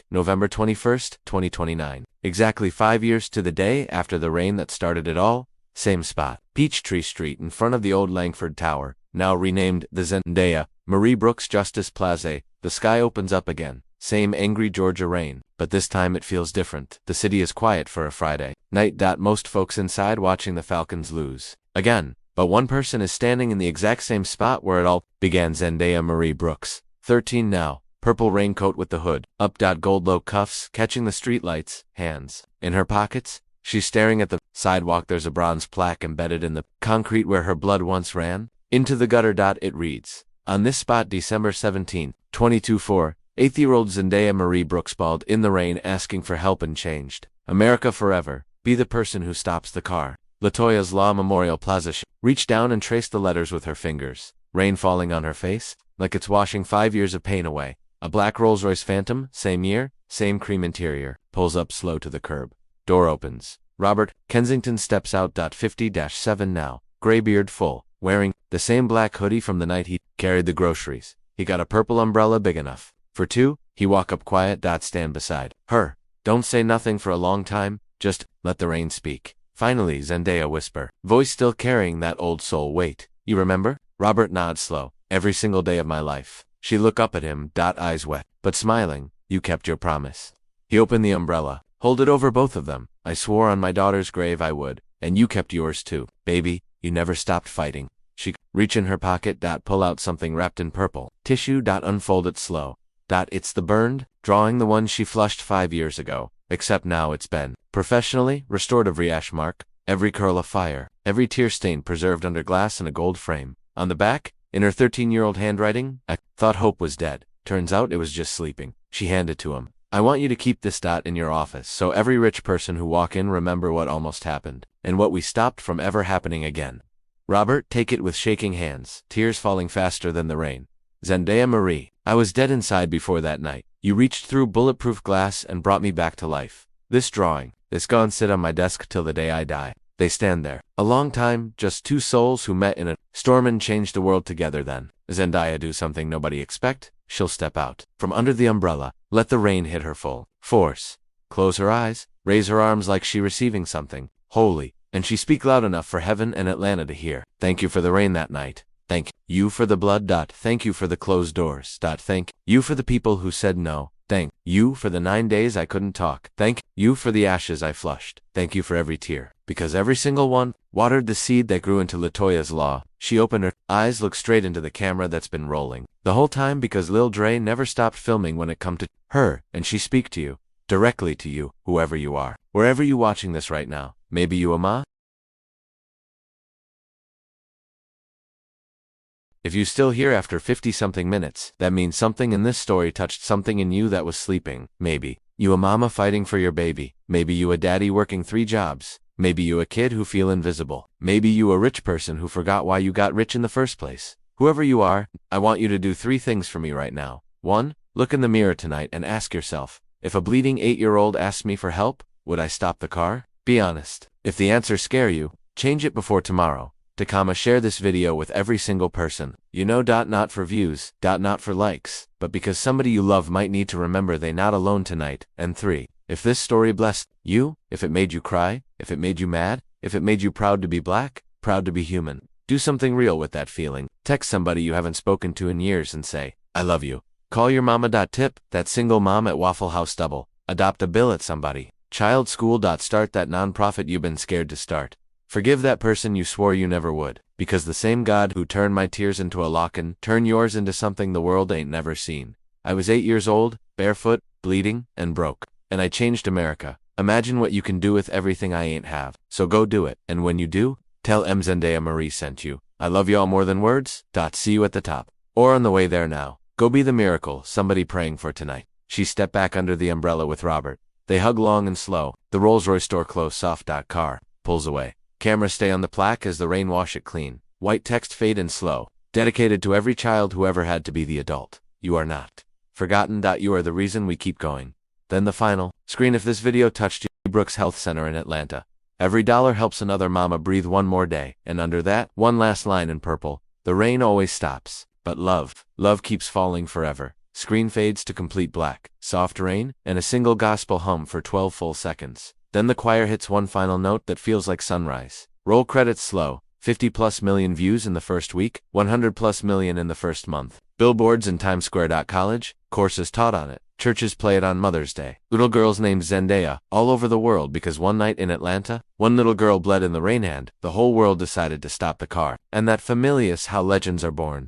November 21st, 2029. Exactly 5 years to the day after the rain that started it all. Same spot. Peachtree Street in front of the old Langford Tower, now renamed the Zendaya Marie Brooks Justice Plaza. The sky opens up again. Same angry Georgia rain, but this time it feels different. The city is quiet for a Friday night. Most folks inside watching the Falcons lose again. But one person is standing in the exact same spot where it all began. Zendaya Marie Brooks, 13 now, purple raincoat with the hood up. Gold low cuffs catching the streetlights, hands in her pockets. She's staring at the sidewalk. There's a bronze plaque embedded in the concrete where her blood once ran into the gutter. It reads, on this spot December 17, 2024, 8-year-old Zendaya Marie Brooks bawled in the rain asking for help and changed America forever. Be the person who stops the car. Latoya's Law Memorial Plaza. Reached down and traced the letters with her fingers. Rain falling on her face, like it's washing 5 years of pain away. A black Rolls-Royce Phantom, same year, same cream interior, pulls up slow to the curb. Door opens. Robert Kensington steps out. 50-7 now, gray beard full, wearing the same black hoodie from the night he carried the groceries. He got a purple umbrella big enough for 2. He walk up quiet. Stand beside her. Don't say nothing for a long time, just let the rain speak. Finally, Zendaya whisper, voice still carrying that old soul weight. You remember? Robert nods slow. Every single day of my life. She look up at him. Eyes wet, but smiling. You kept your promise. He opened the umbrella. Hold it over both of them. I swore on my daughter's grave I would, and you kept yours too. Baby, you never stopped fighting. She reach in her pocket. Pull out something wrapped in purple tissue. Unfold it slow. It's the burned drawing, the one she flushed 5 years ago, except now it's been professionally restored. Every ash mark, every curl of fire, every tear stain preserved under glass in a gold frame. On the back, in her 13-year-old handwriting, I thought hope was dead. Turns out it was just sleeping. She handed to him. I want you to keep this in your office so every rich person who walk in remember what almost happened and what we stopped from ever happening again. Robert, take it with shaking hands, tears falling faster than the rain. Zendaya Marie, I was dead inside before that night. You reached through bulletproof glass and brought me back to life. This drawing, this gone sit on my desk till the day I die. They stand there. A long time, just two souls who met in a storm and changed the world together. Then Zendaya do something nobody expect. She'll step out from under the umbrella, let the rain hit her full force, close her eyes, raise her arms like she receiving something holy, and she speak loud enough for heaven and Atlanta to hear. Thank you for the rain that night. Thank you for the blood. Thank you for the closed doors. Thank you for the people who said no. Thank you for the 9 days I couldn't talk. Thank you for the ashes I flushed. Thank you for every tear, because every single one watered the seed that grew into Latoya's law. She opened her eyes, looked straight into the camera that's been rolling the whole time, because Lil Dre never stopped filming when it come to her, and she speak to you, directly to you, whoever you are, wherever you watching this right now. Maybe you a ma? If you still here after 50-something minutes, that means something in this story touched something in you that was sleeping. Maybe you a mama fighting for your baby. Maybe you a daddy working 3 jobs. Maybe you a kid who feel invisible. Maybe you a rich person who forgot why you got rich in the first place. Whoever you are, I want you to do 3 things for me right now. 1. Look in the mirror tonight and ask yourself, if a bleeding 8-year-old asked me for help, would I stop the car? Be honest. If the answer scare you, change it before tomorrow. Share this video with every single person you know. Not for views, not for likes, but because somebody you love might need to remember they not alone tonight. And 3. If this story blessed you, if it made you cry, if it made you mad, if it made you proud to be black, proud to be human, do something real with that feeling. Text somebody you haven't spoken to in years and say, I love you. Call your mama. Tip that single mom at Waffle House. Double adopt a bill at somebody. Child school. Start that nonprofit you've been scared to start. Forgive that person you swore you never would, because the same God who turned my tears into a locken turn yours into something the world ain't never seen. I was 8 years old, barefoot, bleeding, and broke, and I changed America. Imagine what you can do with everything I ain't have, so go do it, and when you do, tell Zendaya Marie sent you. I love y'all more than words. See you at the top, or on the way there now. Go be the miracle somebody praying for tonight. She stepped back under the umbrella with Robert. They hug long and slow. The Rolls-Royce door closed. Soft. Car pulls away. Camera stay on the plaque as the rain wash it clean. White text fade in slow. Dedicated to every child who ever had to be the adult. You are not forgotten. You are the reason we keep going. Then the final screen. If this video touched you, Brooks Health Center in Atlanta. Every dollar helps another mama breathe one more day. And under that, one last line in purple. The rain always stops, but love keeps falling forever. Screen fades to complete black. Soft rain, and a single gospel hum for 12 full seconds. Then the choir hits one final note that feels like sunrise. Roll credits slow. 50+ million views in the first week, 100+ million in the first month. Billboards in Times Square. College courses taught on it. Churches play it on Mother's Day. Little girls named Zendaya all over the world because one night in Atlanta, one little girl bled in the rain and the whole world decided to stop the car. And that familiar is how legends are born.